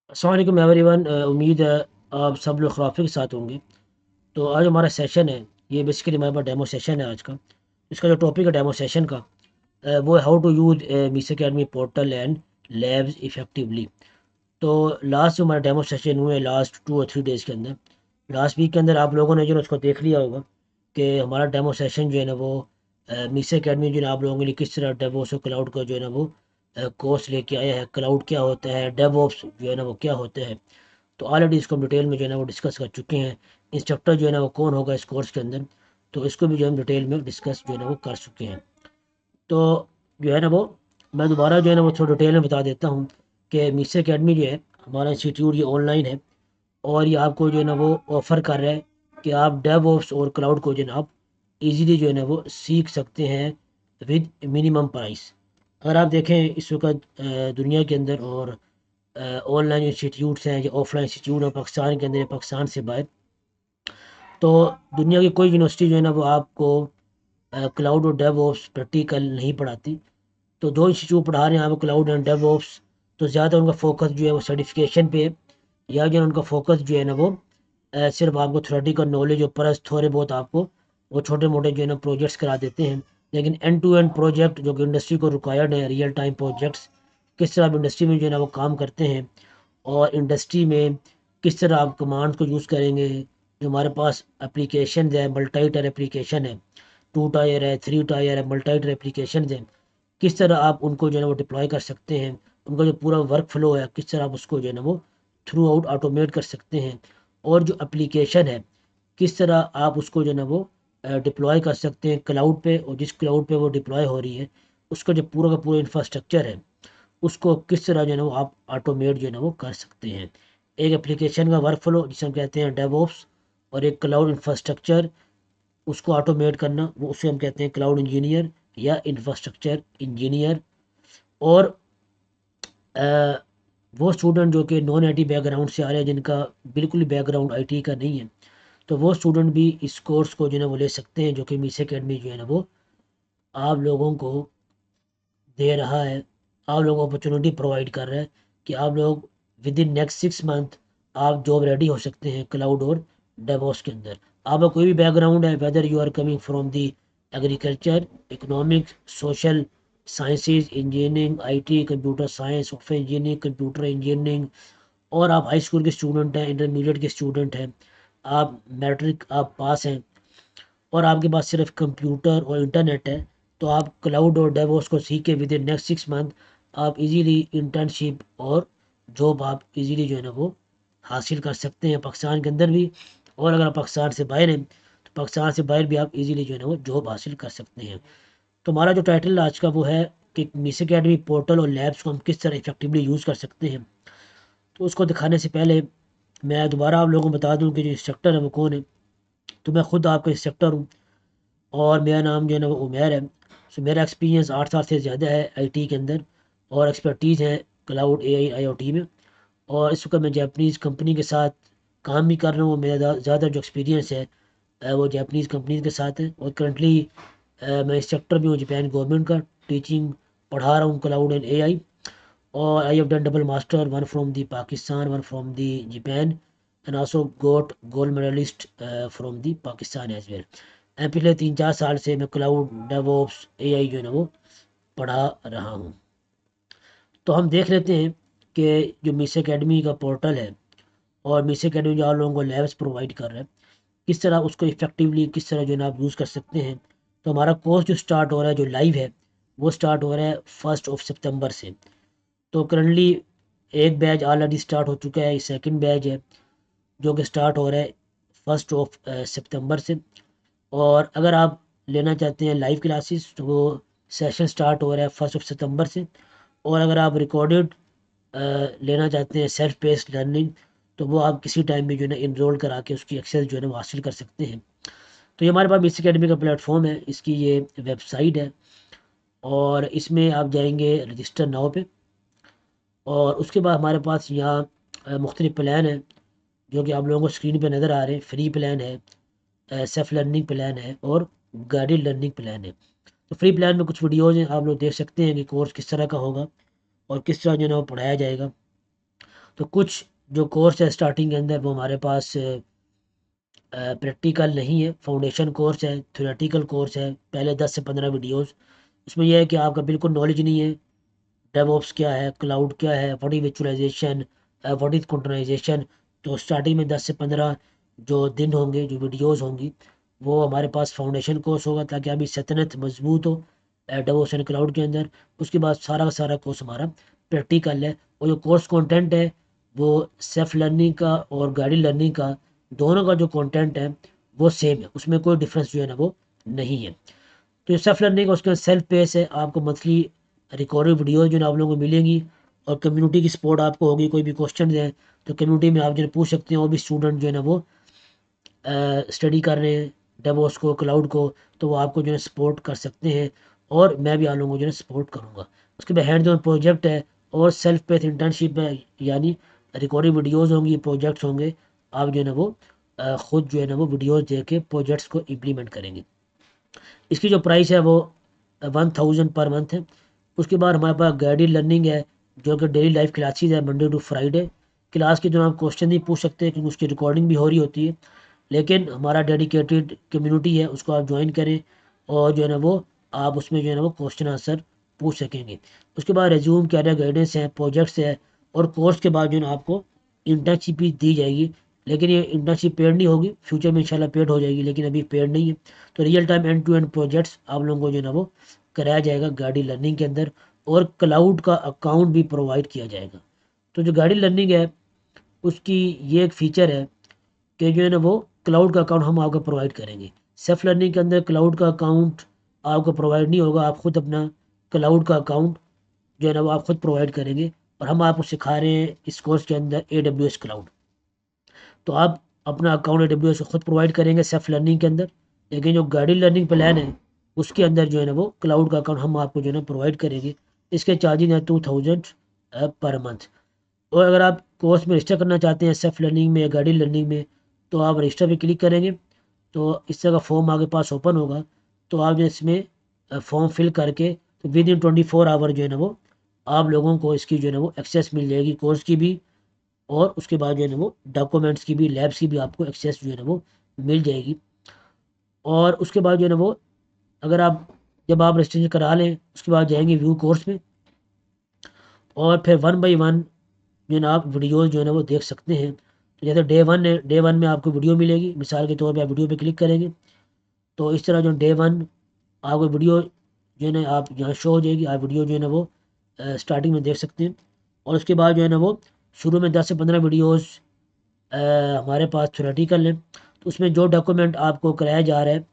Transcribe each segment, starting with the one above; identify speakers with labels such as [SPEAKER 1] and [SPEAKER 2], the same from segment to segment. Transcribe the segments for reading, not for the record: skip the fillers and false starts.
[SPEAKER 1] अस्सलाम वालेकुम एवरीवन। उम्मीद है आप सब लोग खराफे के साथ होंगे। तो आज हमारा सेशन है, ये बेसिकली हमारे पास डेमो सेशन है आज का। इसका जो टॉपिक है डेमो सेशन का, वो है हाउ टू यूज मीस academy portal and labs effectively. तो लास्ट जो हमारा डेमो सेशन हुए लास्ट 2 और 3 डेज़ के अंदर, लास्ट वीक के अंदर आप लोगों ने जो है उसको देख लिया होगा कि हमारा डेमो सेशन जो है ना वो मीस अकेडमी जो है ना आप लोगों के लिए किस तरह डेवोस और क्लाउड का जो है ना वो कोर्स लेके आया है। क्लाउड क्या होता है, डेवऑप्स जो है ना वो क्या होते हैं। तो ऑलरेडी इसको हम डिटेल में जो है ना वो डिस्कस कर चुके हैं। इंस्ट्रक्टर जो है ना वो कौन होगा इस कोर्स के अंदर, तो इसको भी जो हम डिटेल में डिस्कस जो है ना वो कर चुके हैं। तो जो है ना वो मैं दोबारा जो है ना वो थोड़ा डिटेल में बता देता हूँ कि मीस अकेडमी जो है हमारा इंस्टीट्यूट, ये ऑनलाइन है और ये आपको जो है ना वो ऑफ़र कर रहा है कि आप डेवऑप्स और क्लाउड को जो है ना आप इजीली जो है ना वो सीख सकते हैं विद मिनिमम प्राइस। अगर आप देखें इस वक्त दुनिया के अंदर और ऑनलाइन इंस्टीट्यूट्स हैं या ऑफलाइन इंस्टीट्यूट हैं पाकिस्तान के अंदर या पाकिस्तान से बाहर, तो दुनिया की कोई यूनिवर्सिटी जो है ना वो आपको क्लाउड और डेवऑप्स प्रैक्टिकल नहीं पढ़ाती। तो जो इंस्टीट्यूट पढ़ा रहे हैं आपको क्लाउड एंड डेवऑप्स, तो ज़्यादा उनका फोकस जो है वो सर्टिफिकेशन पे है, या जो है उनका फोकस जो है ना वो सिर्फ आपको थ्योरेटिकल नॉलेज और प्लस थोड़े बहुत आपको वो छोटे मोटे जो है ना प्रोजेक्ट्स करा देते हैं। लेकिन एंड टू एंड प्रोजेक्ट जो कि इंडस्ट्री को रिक्वायर्ड है, रियल टाइम प्रोजेक्ट्स, किस तरह आप इंडस्ट्री में जो है ना वो काम करते हैं और इंडस्ट्री में किस तरह आप कमांड को यूज़ करेंगे। जो हमारे पास एप्लीकेशन है, मल्टी टायर एप्लीकेशन है, 2 टायर है, 3 टायर है, मल्टी टायर एप्लीकेशन है, किस तरह आप उनको जो है ना वो डिप्लॉय कर सकते हैं। उनका जो पूरा वर्क फ्लो है किस तरह आप उसको जो है ना वो थ्रू आउट ऑटोमेट कर सकते हैं। और जो एप्लीकेशन है किस तरह आप उसको जो है ना वो डिप्लॉय कर सकते हैं क्लाउड पे, और जिस क्लाउड पे वो डिप्लॉय हो रही है उसका जो पूरा का पूरा इंफ्रास्ट्रक्चर है उसको किस तरह जो है ना वो आप ऑटोमेट जो है ना वो कर सकते हैं। एक एप्लीकेशन का वर्क फ्लो जिसे हम कहते हैं डेवऑप्स, और एक क्लाउड इंफ्रास्ट्रक्चर उसको ऑटोमेट करना, वो उसे हम कहते हैं क्लाउड इंजीनियर या इंफ्रास्ट्रक्चर इंजीनियर। और अ, वो स्टूडेंट जो कि नॉन आईटी बैकग्राउंड से आ रहे हैं, जिनका बिल्कुल बैकग्राउंड आईटी का नहीं है, तो वो स्टूडेंट भी इस कोर्स को जो है ना वो ले सकते हैं, जो कि मीस अकेडमी जो है ना वो आप लोगों को दे रहा है। आप लोगों को अपॉर्चुनिटी प्रोवाइड कर रहा है कि आप लोग विद इन नेक्स्ट 6 मंथ आप जॉब रेडी हो सकते हैं क्लाउड और डेवॉप्स के अंदर। आपका कोई भी बैकग्राउंड है, whether you are coming from the agriculture, economics, social sciences, engineering, IT, computer science, software engineering, computer engineering, और आप हाई स्कूल के स्टूडेंट हैं, इंटरमीडिएट के स्टूडेंट हैं, आप मैट्रिक आप पास हैं और आपके पास सिर्फ कंप्यूटर और इंटरनेट है, तो आप क्लाउड और डेवॉप्स को सीख के विद इन नेक्स्ट 6 मंथ आप इजीली इंटर्नशिप और जॉब आप इजीली जो है ना वो हासिल कर सकते हैं पाकिस्तान के अंदर भी। और अगर आप पाकिस्तान से बाहर हैं तो पाकिस्तान से बाहर भी आप इजीली जो है ना वो जॉब हासिल कर सकते हैं। तो हमारा जो टाइटल आज का वो है कि मिस अकेडमी पोर्टल और लैब्स को हम किस तरह इफेक्टिवली यूज़ कर सकते हैं। तो उसको दिखाने से पहले मैं दोबारा आप लोगों को बता दूं कि जो इंस्ट्रक्टर है वो कौन है। तो मैं खुद आपका इंस्ट्रक्टर हूँ और मेरा नाम जो है ना वो उमेर है। सो मेरा एक्सपीरियंस 8 साल से ज़्यादा है आईटी के अंदर, और एक्सपर्टीज़ है क्लाउड एआई आईओटी में। और इस वक्त मैं जापानीज़ कंपनी के साथ काम भी कर रहा हूँ। मेरा ज़्यादा जो एक्सपीरियंस है वो जापानीज़ कंपनीज के साथ है। और करंटली मैं इंस्ट्रक्टर भी हूँ जापान गवर्नमेंट का, टीचिंग पढ़ा रहा हूँ क्लाउड एंड एआई। और I have done double master, one from the Pakistan, one from the Japan, and also got gold medalist from the Pakistan as well. पिछले 3-4 साल से मैं क्लाउड डेवऑप्स एआई जो है ना वो पढ़ा रहा हूँ। तो हम देख लेते हैं कि जो मिस अकेडमी का पोर्टल है और मिस अकेडमी जो आप लोगों को लैब्स प्रोवाइड कर रहा है, किस तरह उसको इफेक्टिवली किस तरह जो है ना आप यूज़ कर सकते हैं। तो हमारा कोर्स जो स्टार्ट हो रहा है, जो लाइव है, वो स्टार्ट हो रहा है 1 सितंबर से। तो करंटली एक बैच ऑलरेडी स्टार्ट हो चुका है, सेकंड बैच है जो कि स्टार्ट हो रहा है 1 सितंबर से। और अगर आप लेना चाहते हैं लाइव क्लासेस तो वो सेशन स्टार्ट हो रहा है 1 सितंबर से। और अगर आप रिकॉर्डेड लेना चाहते हैं सेल्फ पेस्ड लर्निंग, तो वो आप किसी टाइम भी जो है ना इनरोल करा के उसकी एक्सेस जो है ना वो हासिल कर सकते हैं। तो ये हमारे पास बेसिक अकेडमी का प्लेटफॉर्म है, इसकी ये वेबसाइट है, और इसमें आप जाएंगे रजिस्टर नाउ पे। और उसके बाद हमारे पास यहाँ मुख्तलिफ प्लान है जो कि आप लोगों को स्क्रीन पे नज़र आ रहे हैं। फ्री प्लान है, सेल्फ लर्निंग प्लान है, और गाइडेड लर्निंग प्लान है। तो फ्री प्लान में कुछ वीडियोज़ हैं, आप लोग देख सकते हैं कि कोर्स किस तरह का होगा और किस तरह जो है ना वो पढ़ाया जाएगा। तो कुछ जो कोर्स है स्टार्टिंग के अंदर वो हमारे पास प्रैक्टिकल नहीं है, फाउंडेशन कोर्स है, थ्योरेटिकल कोर्स है, पहले 10 से 15 वीडियोस। उसमें यह है कि आपका बिल्कुल नॉलेज नहीं है, डेवऑप्स क्या है, क्लाउड क्या है, what is visualisation, what is containerisation. तो स्टार्टिंग में 10 से 15 जो दिन होंगे, जो वीडियोस होंगी, वो हमारे पास फाउंडेशन कोर्स होगा ताकि अभी सतनत मजबूत हो डेवऑप्स एंड क्लाउड के अंदर। उसके बाद सारा का सारा कोर्स हमारा प्रैक्टिकल है, और जो कोर्स कंटेंट है वो सेल्फ लर्निंग का और गाइडेड लर्निंग का, दोनों का जो कंटेंट है वो सेम है, उसमें कोई डिफरेंस जो है ना वो नहीं है। तो ये सेल्फ लर्निंग उसका सेल्फ पेस है, आपको मंथली रिकॉर्डेड वीडियो जो है आप लोगों को मिलेंगी, और कम्युनिटी की सपोर्ट आपको होगी। कोई भी क्वेश्चन है तो कम्युनिटी में आप जो है पूछ सकते हैं, और भी स्टूडेंट जो है ना वो स्टडी कर रहे हैं डेवोस को, क्लाउड को, तो वो आपको जो है सपोर्ट कर सकते हैं, और मैं भी आप लोगों को जो है सपोर्ट करूँगा। उसके बाद हैंड ऑन प्रोजेक्ट है और सेल्फ पेस इंटर्नशिप है, यानी रिकॉर्डेड वीडियोज़ होंगी, प्रोजेक्ट्स होंगे, आप जो है ना वो खुद जो है ना वो वीडियोज़ देख के प्रोजेक्ट्स को इम्प्लीमेंट करेंगे। इसकी जो प्राइस है वो 1000 पर मंथ है। उसके बाद हमारे पास गाइडेड लर्निंग है, जो कि डेली लाइफ क्लासेस है, मंडे टू फ्राइडे। क्लास के दौरान आप क्वेश्चन नहीं पूछ सकते क्योंकि उसकी रिकॉर्डिंग भी हो रही होती है, लेकिन हमारा डेडिकेटेड कम्युनिटी है, उसको आप ज्वाइन करें, और जो है ना वो आप उसमें जो है ना वो क्वेश्चन आंसर पूछ सकेंगे। उसके बाद रेज्यूम, कैरियर गाइडेंस है, प्रोजेक्ट्स है, और कोर्स के बाद जो है ना आपको इंटर्नशिप भी दी जाएगी। लेकिन ये इंटर्नशिप पेड नहीं होगी, फ्यूचर में इंशाल्लाह पेड हो जाएगी, लेकिन अभी पेड नहीं है। तो real time end to end projects आप लोगों को जो है ना वो कराया जाएगा गाइडेड लर्निंग के अंदर, और क्लाउड का अकाउंट भी प्रोवाइड किया जाएगा। तो जो गाइडेड लर्निंग है उसकी ये एक फ़ीचर है कि जो है ना वो क्लाउड का अकाउंट हम आपको प्रोवाइड करेंगे। सेल्फ लर्निंग के अंदर क्लाउड का अकाउंट आपको प्रोवाइड नहीं होगा, आप खुद अपना क्लाउड का अकाउंट जो है ना वो आप खुद प्रोवाइड करेंगे, और हम आपको सिखा रहे हैं इस कोर्स के अंदर AWS क्लाउड। तो आप अपना अकाउंट AWS को खुद प्रोवाइड करेंगे सेल्फ लर्निंग के अंदर, लेकिन जो गाइडेड लर्निंग प्लान है उसके अंदर जो है ना वो क्लाउड का अकाउंट हम आपको जो है ना प्रोवाइड करेंगे। इसके चार्जिंग है 2000 पर मंथ। और अगर आप कोर्स में रजिस्टर करना चाहते हैं सेल्फ लर्निंग में या गाइडेड लर्निंग में, तो आप रजिस्टर पे क्लिक करेंगे, तो इस तरह का फॉर्म आपके पास ओपन होगा। तो आप जो इसमें फॉर्म फिल करके, तो विद इन 24 आवर जो है ना वो आप लोगों को इसकी जो है ना वो एक्सेस मिल जाएगी, कोर्स की भी, और उसके बाद जो है ना वो डॉक्यूमेंट्स की भी, लैब्स की भी आपको एक्सेस जो है ना वो मिल जाएगी। और उसके बाद जो है ना वो अगर आप जब आप रजिस्ट्रेशन करा लें उसके बाद जाएंगे व्यू कोर्स में, और फिर वन बाई वन जो है ना आप वीडियोज़ जो है ना वो देख सकते हैं। तो जैसे डे वन है, डे वन में आपको वीडियो मिलेगी, मिसाल के तौर पे आप वीडियो पे क्लिक करेंगे, तो इस तरह जो डे वन आपको वीडियो जो है ना आप यहाँ शो हो जाएगी, आप वीडियो जो है ना वो स्टार्टिंग में देख सकते हैं। और उसके बाद जो है ना वो शुरू में 10 से 15 वीडियोज़ हमारे पास थ्योरेटिकल है, तो उसमें जो डॉक्यूमेंट आपको कराया जा रहा है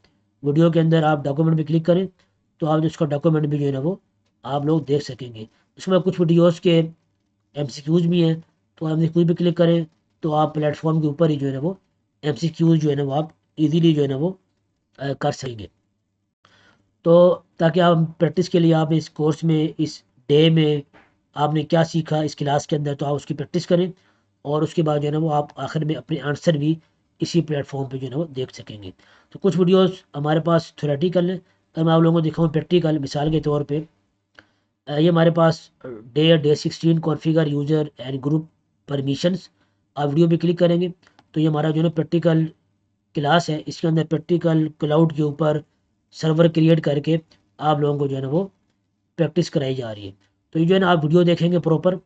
[SPEAKER 1] वीडियो के अंदर, आप डॉक्यूमेंट पे क्लिक करें तो आप उसका डॉक्यूमेंट भी जो है ना वो आप लोग देख सकेंगे। उसमें कुछ वीडियोज़ के MCQs भी हैं, तो MCQ पे क्लिक करें तो आप प्लेटफॉर्म के ऊपर ही जो है ना वो MCQs जो है ना वो आप इजीली जो है ना वो कर सकेंगे। तो ताकि आप प्रैक्टिस के लिए आप इस कोर्स में, इस डे में आपने क्या सीखा इस क्लास के अंदर, तो आप उसकी प्रैक्टिस करें, और उसके बाद जो है ना वो आप आखिर में अपने आंसर भी इसी प्लेटफॉर्म पे जो है ना वो देख सकेंगे। तो कुछ वीडियोस हमारे पास थ्योरेटिकल है, तो मैं आप लोगों को दिखाऊँ प्रैक्टिकल, मिसाल के तौर पे ये हमारे पास day 16 configure user and group permissions. आप वीडियो पे क्लिक करेंगे तो ये हमारा जो है ना प्रैक्टिकल क्लास है, इसके अंदर प्रैक्टिकल क्लाउड के ऊपर सर्वर क्रिएट करके आप लोगों को जो है ना वो प्रैक्टिस कराई जा रही है। तो ये जो है ना आप वीडियो देखेंगे प्रॉपर,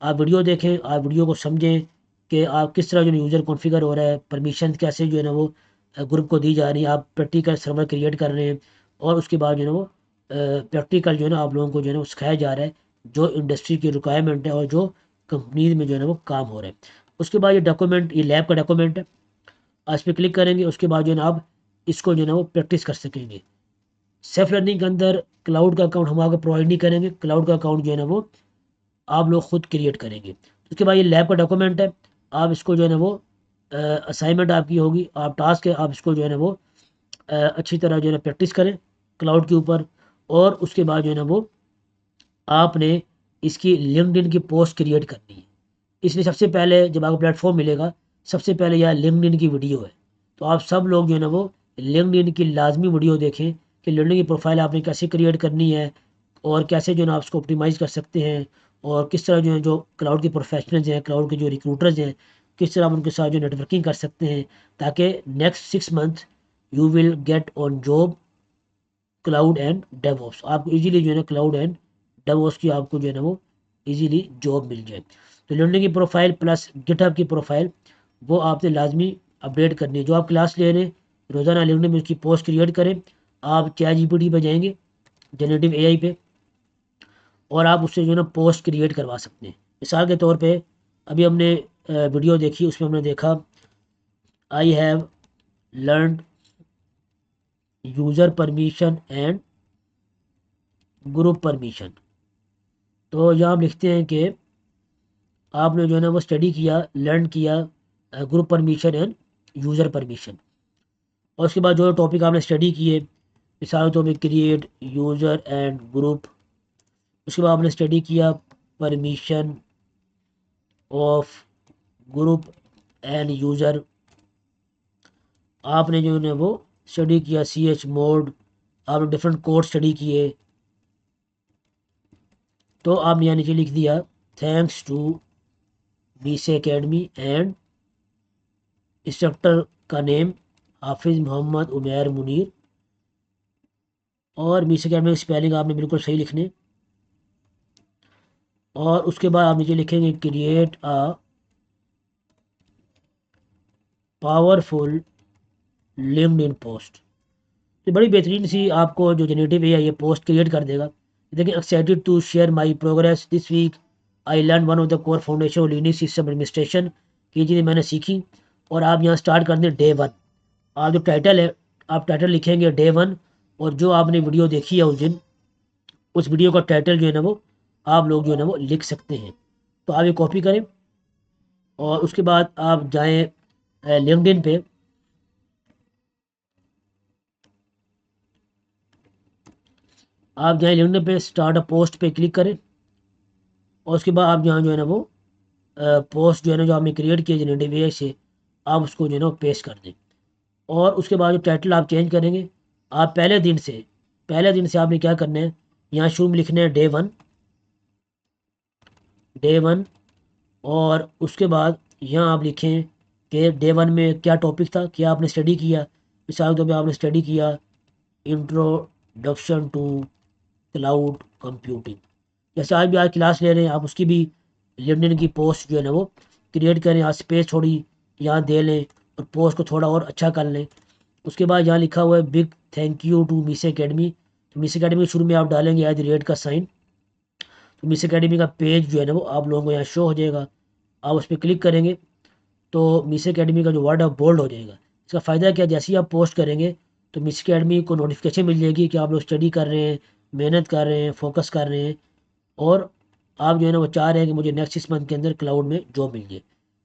[SPEAKER 1] आप वीडियो देखें, आप वीडियो को समझें कि आप किस तरह जो है यूज़र कॉन्फ़िगर हो रहा है, परमिशन कैसे जो है ना वो ग्रुप को दी जा रही है, आप प्रैक्टिकल सर्वर क्रिएट कर रहे हैं, और उसके बाद जो है ना वो प्रैक्टिकल जो है ना आप लोगों को जो है ना वो सिखाया जा रहा है, जो इंडस्ट्री की रिक्वायरमेंट है और जो कंपनीज में जो है ना वो काम हो रहा है। उसके बाद ये डॉक्यूमेंट, ये लैब का डॉक्यूमेंट है, आप इस पर क्लिक करेंगे, उसके बाद जो है ना आप इसको जो है ना वो प्रैक्टिस कर सकेंगे। सेल्फ लर्निंग के अंदर क्लाउड का अकाउंट हम आपको प्रोवाइड नहीं करेंगे, क्लाउड का अकाउंट जो है ना वो आप लोग खुद क्रिएट करेंगे। उसके बाद ये लैब का डॉक्यूमेंट है, आप इसको जो है ना वो असाइनमेंट आपकी होगी, आप टास्क है, आप इसको जो है ना वो अच्छी तरह जो है ना प्रैक्टिस करें क्लाउड के ऊपर। और उसके बाद जो है ना वो आपने इसकी लिंक्डइन की पोस्ट क्रिएट करनी है। इसलिए सबसे पहले जब आपको प्लेटफॉर्म मिलेगा, सबसे पहले यह लिंक्डइन की वीडियो है, तो आप सब लोग जो है ना वो लिंक्डइन की लाजमी वीडियो देखें कि लिंक्डइन की प्रोफाइल आपने कैसे क्रिएट करनी है, और कैसे जो है ना आप उसको ऑप्टिमाइज़ कर सकते हैं, और किस तरह जो है जो क्लाउड के प्रोफेशनल्स हैं, क्लाउड के जो रिक्रूटर्स हैं, किस तरह आप उनके साथ जो नेटवर्किंग कर सकते हैं, ताकि next 6 month you will get on job cloud and DevOps. आपको इजीली जो है ना क्लाउड एंड डेवऑप्स की आपको जो है ना वो इजीली जॉब मिल जाए। तो लिंक्डइन की प्रोफाइल प्लस गिटहब की प्रोफाइल वो आपने लाजमी अपडेट करनी है। जो आप क्लास ले रहे हैं रोज़ाना लिंक्डइन में उसकी पोस्ट क्रिएट करें। आप चैट जीपीटी पे जाएंगे, जनरेटिव एआई पे, और आप उससे जो है ना पोस्ट क्रिएट करवा सकते हैं। मिसाल के तौर पे अभी हमने वीडियो देखी, उसमें हमने देखा I have learn user permission and group permission. तो यहाँ आप लिखते हैं कि आपने जो है ना वो स्टडी किया, लर्न किया group permission end user permission, और उसके बाद जो टॉपिक आपने स्टडी किए, मिसाल तो में क्रिएट यूज़र एंड ग्रुप, उसके बाद आपने स्टडी किया permission of group end user, आपने जो है वो स्टडी किया सी एच मोड, आपने डिफरेंट कोड स्टडी किए। तो आपने यहाँ नीचे लिख दिया थैंक्स टू बीसे एकेडमी एंड इंस्ट्रक्टर का नेम हाफिज़ मोहम्मद उमैर मुनीर, और बीसे एकेडमी की स्पेलिंग आपने बिल्कुल सही लिखने। और उसके बाद आप नीचे लिखेंगे create a powerful LinkedIn post. तो बड़ी बेहतरीन सी आपको जो जनरेटिव है ये पोस्ट क्रिएट कर देगा। देखिए, excited to share my progress this week, I learn one of the core foundation of Linux system administration, की चीज़ें मैंने सीखी। और आप यहाँ स्टार्ट कर दें डे 1। आप जो टाइटल है आप टाइटल लिखेंगे डे 1, और जो आपने वीडियो देखी है उस दिन उस वीडियो का टाइटल जो है ना वो आप लोग जो है ना वो लिख सकते हैं। तो आप ये कॉपी करें और उसके बाद आप जाएँ लिंक्डइन पे, आप जाएँ लिंक्डइन पे स्टार्ट अ पोस्ट पे क्लिक करें, और उसके बाद आप यहाँ जो है ना वो पोस्ट जो है ना जो आपने क्रिएट किया जनरेटिव एआई से, आप उसको जो है ना पेस्ट कर दें। और उसके बाद जो टाइटल आप चेंज करेंगे, आप पहले दिन से आपने क्या करना है, यहाँ शुरू में लिखना है डे 1। और उसके बाद यहाँ आप लिखें कि डे 1 में क्या टॉपिक था, क्या आपने स्टडी किया। मिसाल के तौर पर आपने स्टडी किया इंट्रोडक्शन टू क्लाउड कंप्यूटिंग। जैसे आज भी आज क्लास ले रहे हैं, आप उसकी भी लिंक्डइन की पोस्ट जो है ना वो क्रिएट करें, आज स्पेस थोड़ी यहाँ दे लें और पोस्ट को थोड़ा और अच्छा कर लें। उसके बाद यहाँ लिखा हुआ है big thank you to Miss Academy. तो मिस एकेडमी के शुरू में आप डालेंगे @ का साइन। तो मिस एकेडमी का पेज जो है ना वो आप लोगों को यहाँ शो हो जाएगा। आप उस पर क्लिक करेंगे तो मिस एकेडमी का जो वर्ड है बोल्ड हो जाएगा। इसका फ़ायदा क्या, जैसे ही आप पोस्ट करेंगे तो मिस एकेडमी को नोटिफिकेशन मिल जाएगी कि आप लोग स्टडी कर रहे हैं, मेहनत कर रहे हैं, फोकस कर रहे हैं, और आप जो है ना वो चाह रहे हैं कि मुझे नेक्स्ट 6 मंथ के अंदर क्लाउड में जॉब मिल जाए।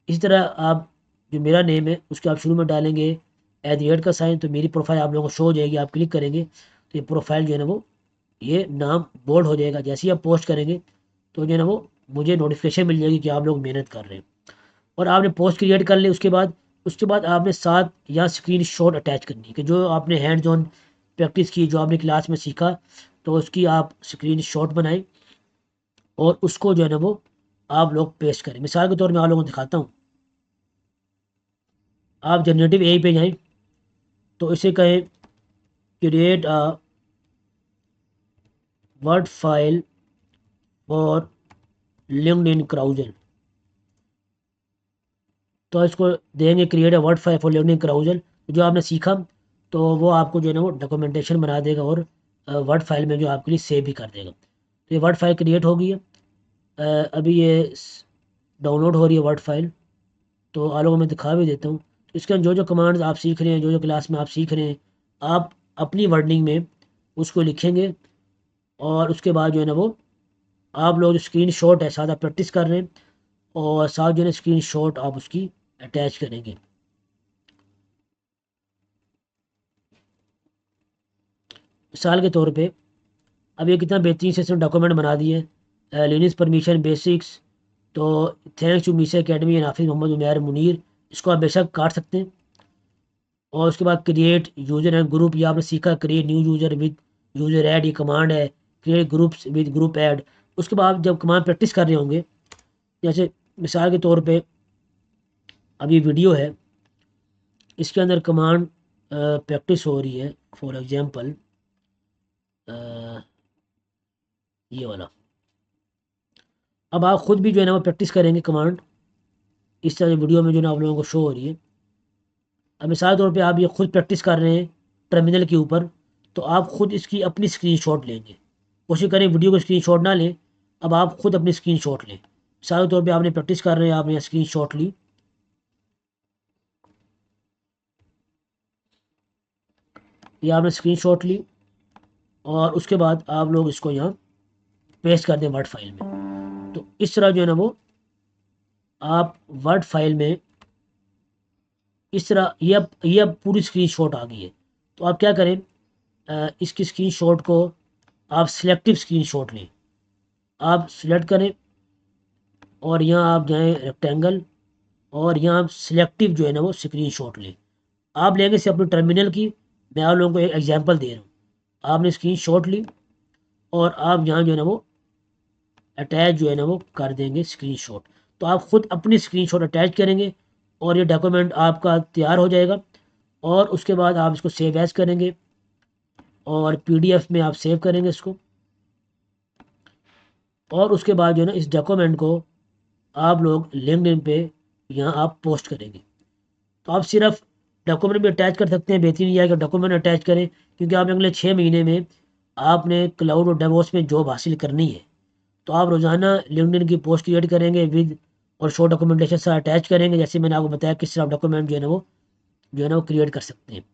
[SPEAKER 1] इसी तरह आप जो मेरा नेम है उसके आप शुरू में डालेंगे @ का साइन, तो मेरी प्रोफाइल आप लोगों को शो हो जाएगी। आप क्लिक करेंगे तो ये प्रोफाइल जो है ना वो ये नाम बोल्ड हो जाएगा। जैसे ही आप पोस्ट करेंगे तो जो है ना वो मुझे नोटिफिकेशन मिल जाएगी कि आप लोग मेहनत कर रहे हैं। और आपने पोस्ट क्रिएट कर ली, उसके बाद आपने साथ या स्क्रीन शॉट अटैच करनी है कि जो आपने हैंड्स ऑन प्रैक्टिस की, जो आपने क्लास में सीखा, तो उसकी आप स्क्रीन शॉट बनाएं और उसको जो है ना वो आप लोग पेस्ट करें। मिसाल के तौर में आप लोगों को दिखाता हूँ। आप जनरेटिव एआई पे जाएं तो इसे कहें create a word file for LinkedIn carousel. तो इसको देंगे create a word file for LinkedIn carousel. जो आपने सीखा तो वो आपको जो है ना वो डॉक्यूमेंटेशन बना देगा और वर्ड फाइल में जो आपके लिए सेव भी कर देगा। तो ये वर्ड फाइल क्रिएट हो गई है। अभी ये डाउनलोड हो रही है वर्ड फाइल, तो आप लोगों को मैं दिखा भी देता हूँ। तो इसके अंदर जो जो कमांड्स आप सीख रहे हैं, जो जो क्लास में आप सीख रहे हैं, आप अपनी वर्डिंग में उसको लिखेंगे। और उसके बाद जो है ना वो आप लोग जो स्क्रीन शॉट है साथ आप प्रैक्टिस कर रहे हैं, और साथ जो है स्क्रीन शॉट आप उसकी अटैच करेंगे। मिसाल के तौर पे अब ये कितना बेहतरीन से इसने डॉक्यूमेंट बना दिए। लिनक्स परमिशन बेसिक्स, तो thanks to Meesa Academy and Hafiz Mohammad Umair Munir, इसको आप बेशक काट सकते हैं। और उसके बाद क्रिएट यूज़र एंड ग्रुप, ये आपने सीखा create new user with user add, ये कमांड है। Create groups with group add, उसके बाद जब कमांड प्रैक्टिस कर रहे होंगे, जैसे मिसाल के तौर पे अब ये वीडियो है, इसके अंदर कमांड प्रैक्टिस हो रही है। फॉर एग्जांपल ये वाला, अब आप ख़ुद भी जो है ना वो प्रैक्टिस करेंगे कमांड, इस तरह वीडियो में जो है ना आप लोगों को शो हो रही है। अब मिसाल के तौर पे आप ये खुद प्रैक्टिस कर रहे हैं टर्मिनल के ऊपर, तो आप ख़ुद इसकी अपनी स्क्रीनशॉट लेंगे। कोशिश करें वीडियो को स्क्रीनशॉट ना लें, अब आप ख़ुद अपनी स्क्रीनशॉट लें। मिसाल के तौर पे आपने प्रैक्टिस कर रहे हैं, आपने स्क्रीनशॉट ली, ये आपने स्क्रीनशॉट ली और उसके बाद आप लोग इसको यहाँ पेस्ट कर दें वर्ड फाइल में। तो इस तरह जो है ना वो आप वर्ड फाइल में इस तरह ये अब पूरी स्क्रीनशॉट आ गई है। तो आप क्या करें, इसकी स्क्रीनशॉट को आप सिलेक्टिव स्क्रीनशॉट लें, आप सिलेक्ट करें और यहाँ आप जाएं रेक्टेंगल और यहाँ आप सिलेक्टिव जो है ना वो स्क्रीनशॉट लें। आप लेंगे से अपने टर्मिनल की, मैं आप लोगों को एक एग्जांपल दे रहा हूँ। आपने स्क्रीनशॉट ली और आप यहाँ जो है ना वो अटैच जो है ना वो कर देंगे स्क्रीनशॉट। तो आप ख़ुद अपनी स्क्रीनशॉट अटैच करेंगे और ये डॉक्यूमेंट आपका तैयार हो जाएगा। और उसके बाद आप इसको सेव एज करेंगे और पीडीएफ में आप सेव करेंगे इसको, और उसके बाद जो है ना इस डॉक्यूमेंट को आप लोग लिंक्डइन पे यहाँ आप पोस्ट करेंगे। तो आप सिर्फ डॉक्यूमेंट भी अटैच कर सकते हैं, बेहतरीन यह है कि डॉक्यूमेंट अटैच करें, क्योंकि आप अगले 6 महीने में आपने क्लाउड और डेवॉप्स में जॉब हासिल करनी है। तो आप रोज़ाना लिंक्डइन की पोस्ट क्रिएट करेंगे विद और शो डॉक्यूमेंटेशन से अटैच करेंगे, जैसे मैंने आपको बताया किस तरह डॉक्यूमेंट जो है ना वो क्रिएट कर सकते हैं।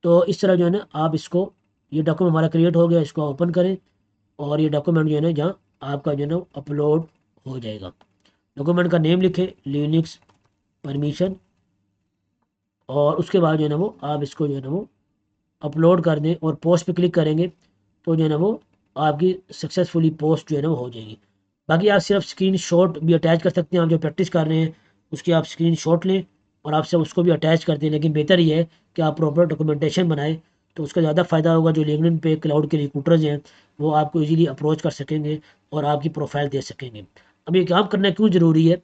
[SPEAKER 1] तो इस तरह जो है ना आप इसको, ये डॉक्यूमेंट हमारा क्रिएट हो गया, इसको ओपन करें और ये डॉक्यूमेंट जो है ना जहाँ आपका जो है ना अपलोड हो जाएगा। डॉक्यूमेंट का नेम लिखें लिनक्स परमिशन, और उसके बाद जो है ना वो आप इसको जो है ना वो अपलोड कर दें और पोस्ट पे क्लिक करेंगे, तो जो है ना वो आपकी सक्सेसफुली पोस्ट जो है ना वो हो जाएगी। बाकी आप सिर्फ स्क्रीनशॉट भी अटैच कर सकते हैं, आप जो प्रैक्टिस कर रहे हैं उसकी आप स्क्रीनशॉट लें और आपसे उसको भी अटैच कर दें, लेकिन बेहतर ये है कि आप प्रॉपर डॉक्यूमेंटेशन बनाएं, तो उसका ज़्यादा फ़ायदा होगा। जो लिंक्डइन पे क्लाउड के रिक्रूटर्स हैं वो आपको इजीली अप्रोच कर सकेंगे और आपकी प्रोफाइल दे सकेंगे। अब ये काम करना क्यों ज़रूरी है,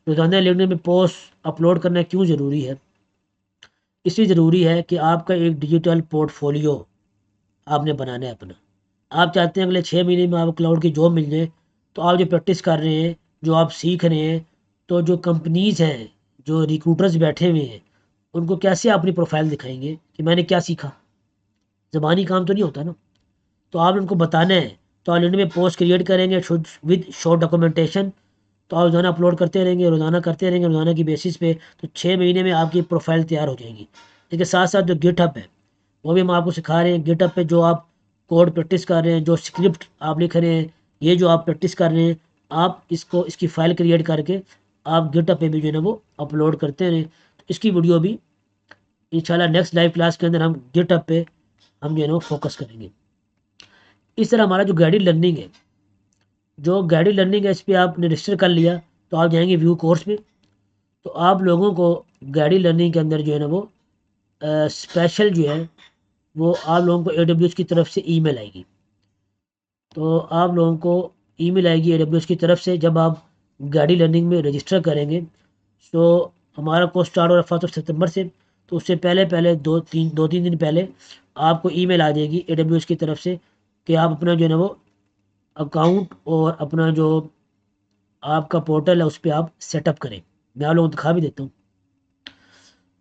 [SPEAKER 1] रोज़ाना लिंक्डइन में पोस्ट अपलोड करना क्यों ज़रूरी है? इसलिए ज़रूरी है कि आपका एक डिजिटल पोर्टफोलियो आपने बनाना है अपना। आप चाहते हैं अगले 6 महीने में आपको क्लाउड की जॉब मिल जाए, तो आप जो प्रैक्टिस कर रहे हैं, जो आप सीख रहे हैं, तो जो कंपनीज़ हैं, जो रिक्रूटर्स बैठे हुए हैं, उनको कैसे आप अपनी प्रोफाइल दिखाएँगे कि मैंने क्या सीखा? ज़बानी काम तो नहीं होता ना। तो आप उनको बताना है, तो आप लिंक्डइन में पोस्ट क्रिएट करेंगे शुड विद शॉर्ट डॉक्यूमेंटेशन, तो आप रोज़ाना अपलोड करते रहेंगे रोज़ाना की बेसिस पे, तो 6 महीने में आपकी प्रोफाइल तैयार हो जाएगी। इसके साथ साथ जो गिटहब है वो भी हम आपको सिखा रहे हैं। गिटहब पे जो आप कोड प्रैक्टिस कर रहे हैं, जो स्क्रिप्ट आप लिख रहे हैं, ये जो आप प्रैक्टिस कर रहे हैं, आप इसको इसकी फ़ाइल क्रिएट करके आप गिटहब पे भी जो है ना वो अपलोड करते रहें। तो इसकी वीडियो भी इंशाल्लाह नेक्स्ट लाइव क्लास के अंदर हम गिटहब पे हम जो है ना वो फोकस करेंगे। इस तरह हमारा जो गाइडेड लर्निंग है, इस पर आपने रजिस्टर कर लिया, तो आप जाएंगे व्यू कोर्स में, तो आप लोगों को गाइडेड लर्निंग के अंदर जो है ना वो स्पेशल जो है वो आप लोगों को AWS की तरफ से ईमेल आएगी। तो आप लोगों को ईमेल आएगी AWS की तरफ से जब आप गाइडेड लर्निंग में रजिस्टर करेंगे। तो हमारा कोर्स स्टार्ट हो रहा है 1 सितंबर से, तो उससे पहले पहले 2-3 दिन पहले आपको ईमेल आ जाएगी AWS की तरफ से कि आप अपना जो है ना वो अकाउंट और अपना जो आपका पोर्टल है उस पर आप सेटअप करें। मैं आप लोगों को दिखा भी देता हूँ।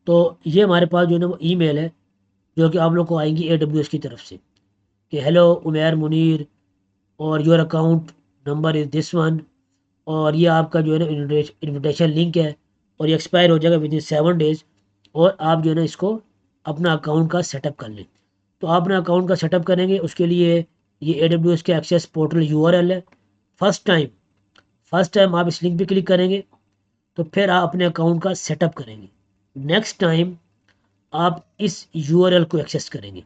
[SPEAKER 1] तो ये हमारे पास जो है ना वो ईमेल है जो कि आप लोग को आएंगी AWS की तरफ से कि हेलो उमैर मुनीर और your account number is this one, और ये आपका जो है ना इन्विटेशन लिंक है और ये एक्सपायर हो जाएगा विद इन 7 डेज़, और आप जो है ना इसको अपना अकाउंट का सेटअप कर लें। तो आप अपना अकाउंट का सेटअप करेंगे, उसके लिए ये AWS के एक्सेस पोर्टल URL है। फर्स्ट टाइम आप इस लिंक पे क्लिक करेंगे तो फिर आप अपने अकाउंट का सेटअप करेंगे। नेक्स्ट टाइम आप इस URL को एक्सेस करेंगे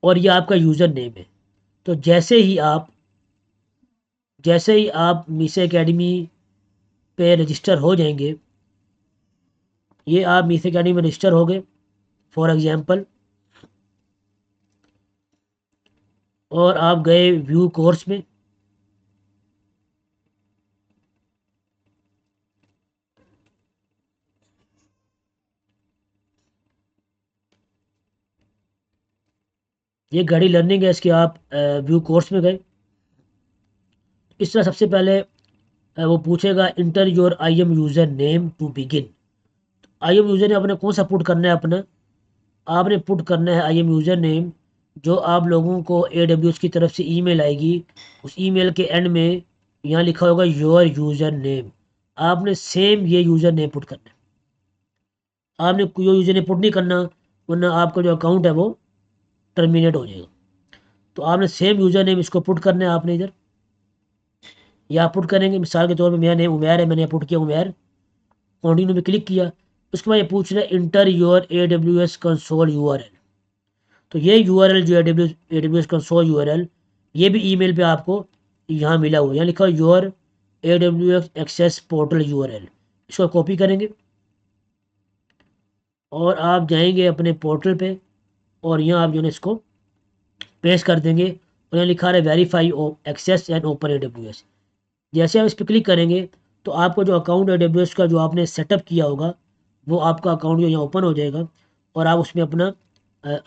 [SPEAKER 1] और ये आपका यूज़र नेम है। तो जैसे ही आप मीसे एकेडमी पे रजिस्टर हो जाएंगे, ये आप मीसे एकेडमी में रजिस्टर हो गए फॉर एग्जांपल, और आप गए व्यू कोर्स में, ये गाड़ी लर्निंग है, इसके आप व्यू कोर्स में गए। इस तरह सबसे पहले वो पूछेगा enter your I M user name to begin. I M user ने आपने कौन सा पुट करना है अपना, आपने पुट करना है आई एम यूज़र नेम जो आप लोगों को AWS की तरफ से ईमेल आएगी। उस ईमेल के एंड में यहाँ लिखा होगा योर यूज़र नेम, आपने सेम ये यूज़र नेम पुट करना है। आपने कोई यूज़र नेम पुट नहीं करना, वरना आपका जो अकाउंट है वो टर्मिनेट हो जाएगा। तो आपने सेम यूज़र नेम इसको पुट करना है, आपने इधर या पुट करेंगे। मिसाल के तौर पे मेरा नेम उमैर है, मैंने पुट किया उमैर, कंटिन्यू में क्लिक किया। उसके बाद ये पूछ रहा है inter your AWS console URL। तो ये URL जो AWS कंसोल URL, ये भी ईमेल पे आपको यहाँ मिला हुआ है, यहाँ लिखा हुआ your AWS access portal URL। इसको कॉपी करेंगे और आप जाएंगे अपने पोर्टल पे और यहाँ आप जो है इसको पेस्ट कर देंगे और यहाँ लिखा है verify access and open AWS। जैसे आप इस पर क्लिक करेंगे तो आपको जो अकाउंट AWS का जो आपने सेटअप किया होगा वो आपका अकाउंट जो यहाँ ओपन हो जाएगा और आप उसमें अपना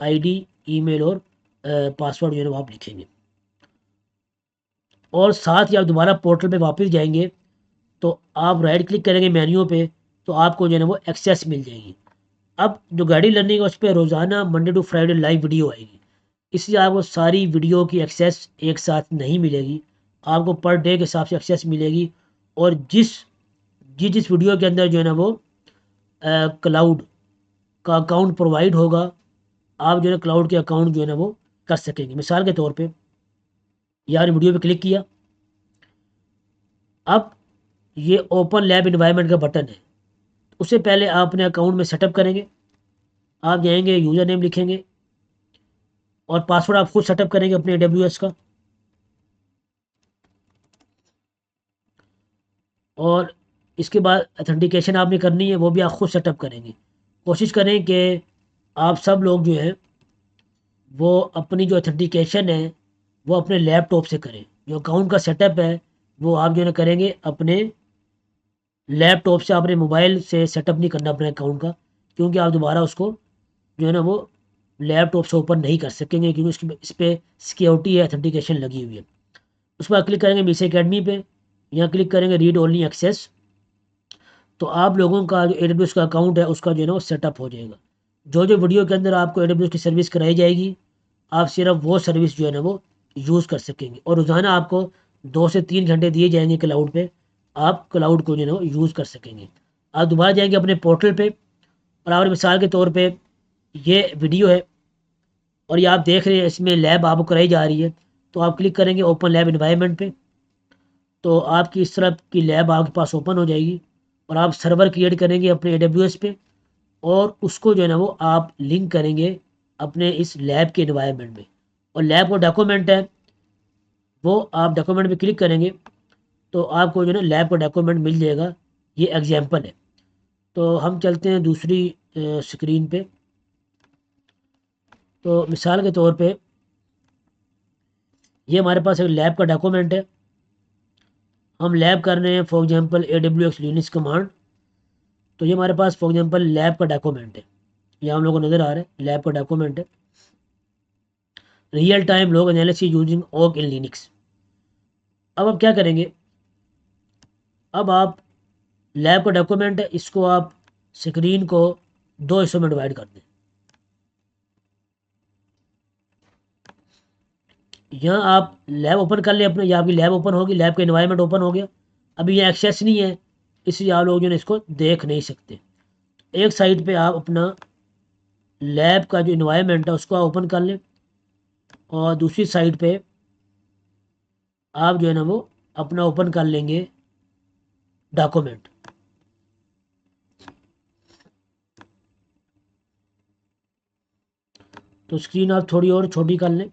[SPEAKER 1] ID, ईमेल और पासवर्ड जो है वो आप लिखेंगे। और साथ ही आप दोबारा पोर्टल पे वापस जाएंगे तो आप राइट क्लिक करेंगे मेन्यू पे, तो आपको जो है ना वो एक्सेस मिल जाएगी। अब जो गाड़ी लर्निंग है उस पर रोज़ाना Monday to Friday live video आएगी, इसलिए आपको सारी वीडियो की एक्सेस एक साथ नहीं मिलेगी, आपको पर डे के हिसाब से एक्सेस मिलेगी। और जिस वीडियो के अंदर जो है ना वो क्लाउड का अकाउंट प्रोवाइड होगा, आप जो है क्लाउड के अकाउंट जो है ना वो कर सकेंगे। मिसाल के तौर पे यार वीडियो पे क्लिक किया, अब ये ओपन लैब इन्वायरमेंट का बटन है। उससे पहले आप अपने अकाउंट में सेटअप करेंगे, आप जाएंगे यूज़र नेम लिखेंगे और पासवर्ड आप खुद सेटअप करेंगे अपने AWS का। और इसके बाद अथेंटिकेशन आपने करनी है, वो भी आप खुद सेटअप करेंगे। कोशिश करें कि आप सब लोग जो हैं वो अपनी जो अथेंटिकेशन है वो अपने लैपटॉप से करें। जो अकाउंट का सेटअप है वो आप जो है ना करेंगे अपने लैपटॉप से, अपने मोबाइल से सेटअप नहीं करना अपने अकाउंट का, क्योंकि आप दोबारा उसको जो है ना वो लैपटॉप से ओपन नहीं कर सकेंगे, क्योंकि उसकी इस पर सिक्योरिटी है, अथेंटिकेशन लगी हुई है। उस पर क्लिक करेंगे मीस अकेडमी पे, यहाँ क्लिक करेंगे रीड ओनली एक्सेस। तो आप लोगों का जो AWS का अकाउंट है उसका जो है ना वो सेटअप हो जाएगा। जो जो वीडियो के अंदर आपको AWS की सर्विस कराई जाएगी, आप सिर्फ वो सर्विस जो है ना वो यूज़ कर सकेंगे। और रोज़ाना आपको 2 से 3 घंटे दिए जाएंगे क्लाउड पे, आप क्लाउड को जो है ना वो यूज़ कर सकेंगे। आप दोबारा जाएंगे अपने पोर्टल पे और आप मिसाल के तौर पे ये वीडियो है और ये आप देख रहे हैं इसमें लैब आपको कराई जा रही है, तो आप क्लिक करेंगे ओपन लैब इन्वायरमेंट पे, तो आपकी इस तरह की लैब आपके पास ओपन हो जाएगी और आप सर्वर क्रिएट करेंगे अपने AWS पे और उसको जो है ना वो आप लिंक करेंगे अपने इस लैब के इन्वायरमेंट में। और लैब का डॉक्यूमेंट है वो आप डॉक्यूमेंट पे क्लिक करेंगे तो आपको जो है ना लैब का डॉक्यूमेंट मिल जाएगा। ये एग्जाम्पल है। तो हम चलते हैं दूसरी स्क्रीन पे। तो मिसाल के तौर पे ये हमारे पास एक लैब का डॉक्यूमेंट है, हम लैब कर रहे हैं for example AWS Linux command. तो ये हमारे पास फॉर एग्जांपल लैब का डॉक्यूमेंट है, ये हम लोगों को नज़र आ रहा है लैब का डॉक्यूमेंट है। Real time log analysis using awk in Linux. अब आप क्या करेंगे, अब आप लैब का डॉक्यूमेंट है, इसको आप स्क्रीन को 2 हिस्सों में डिवाइड कर दें। यहाँ आप लैब ओपन कर लें अपने, यहाँ आपकी लैब ओपन होगी, लैब का इन्वायरमेंट ओपन हो गया। अभी ये एक्सेस नहीं है, इसलिए आप लोग जो है इसको देख नहीं सकते। एक साइड पे आप अपना लैब का जो इन्वायरमेंट है उसको ओपन कर लें और दूसरी साइड पे आप जो है ना वो अपना ओपन कर लेंगे डॉक्यूमेंट। तो स्क्रीन आप थोड़ी और छोटी कर लें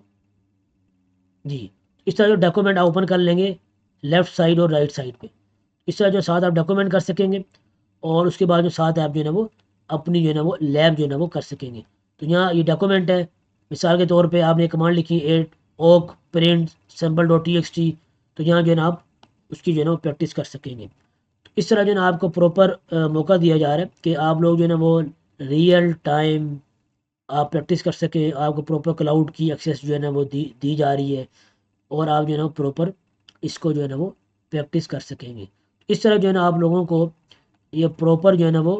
[SPEAKER 1] जी। इस तरह जो डॉक्यूमेंट आप ओपन कर लेंगे लेफ़्ट साइड और राइट साइड पे, इस तरह जो साथ आप डॉक्यूमेंट कर सकेंगे और उसके बाद जो साथ आप जो है ना वो अपनी जो है ना वो लैब जो है ना वो कर सकेंगे। तो यहाँ ये डॉक्यूमेंट है, मिसाल के तौर पे आपने कमांड लिखी एट ओक प्रिंट sample.txt, तो यहाँ जो है ना आप उसकी जो है ना वो प्रैक्टिस कर सकेंगे। तो इस तरह जो है ना आपको प्रॉपर मौका दिया जा रहा है कि आप लोग जो है ना वो रियल टाइम आप प्रैक्टिस कर सकें, आपको प्रॉपर क्लाउड की एक्सेस जो है ना वो दी जा रही है, और आप जो है ना प्रॉपर इसको जो है ना वो प्रैक्टिस कर सकेंगे। इस तरह जो है ना आप लोगों को ये प्रॉपर जो है ना वो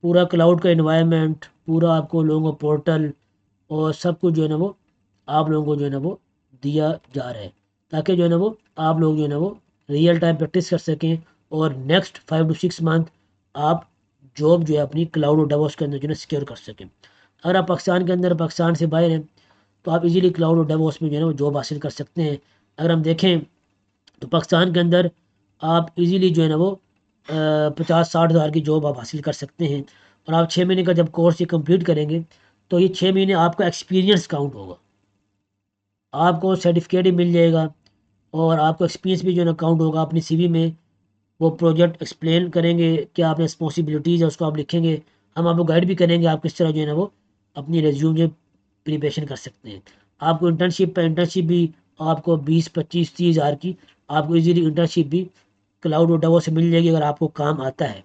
[SPEAKER 1] पूरा क्लाउड का इन्वायरमेंट, पूरा आपको लोगों को पोर्टल और सब कुछ जो है ना वो आप लोगों को जो है ना वो दिया जा रहा है, ताकि जो है ना वो आप लोग जो है ना वो रियल टाइम प्रैक्टिस कर सकें, और नेक्स्ट 5 to 6 मंथ आप जॉब जो है अपनी क्लाउड और डेवॉप्स के अंदर जो है सिक्योर कर सकें। अगर आप पाकिस्तान के अंदर, पाकिस्तान से बाहर हैं, तो आप इजीली क्लाउड और डेवॉप्स में जो है ना वो जॉब हासिल कर सकते हैं। अगर हम देखें तो पाकिस्तान के अंदर आप इजीली जो है ना वो 50-60 हज़ार की जॉब आप हासिल कर सकते हैं। और आप 6 महीने का जब कोर्स ये कंप्लीट करेंगे, तो ये 6 महीने आपका एक्सपीरियंस काउंट होगा, आपको सर्टिफिकेट ही मिल जाएगा, और आपको एक्सपीरियंस भी जो है ना काउंट होगा अपनी सीवी में। वो प्रोजेक्ट एक्सप्लेन करेंगे, क्या आपने रिस्पॉन्सिबिलिटीज़ है उसको आप लिखेंगे। हम आपको गाइड भी करेंगे आप किस तरह जो है ना वो अपनी रेज्यूम जो प्रिपरेशन कर सकते हैं। आपको इंटर्नशिप भी आपको 20-25-30 हज़ार की आपको इजीली इंटर्नशिप भी क्लाउड और डवो से मिल जाएगी, अगर आपको काम आता है।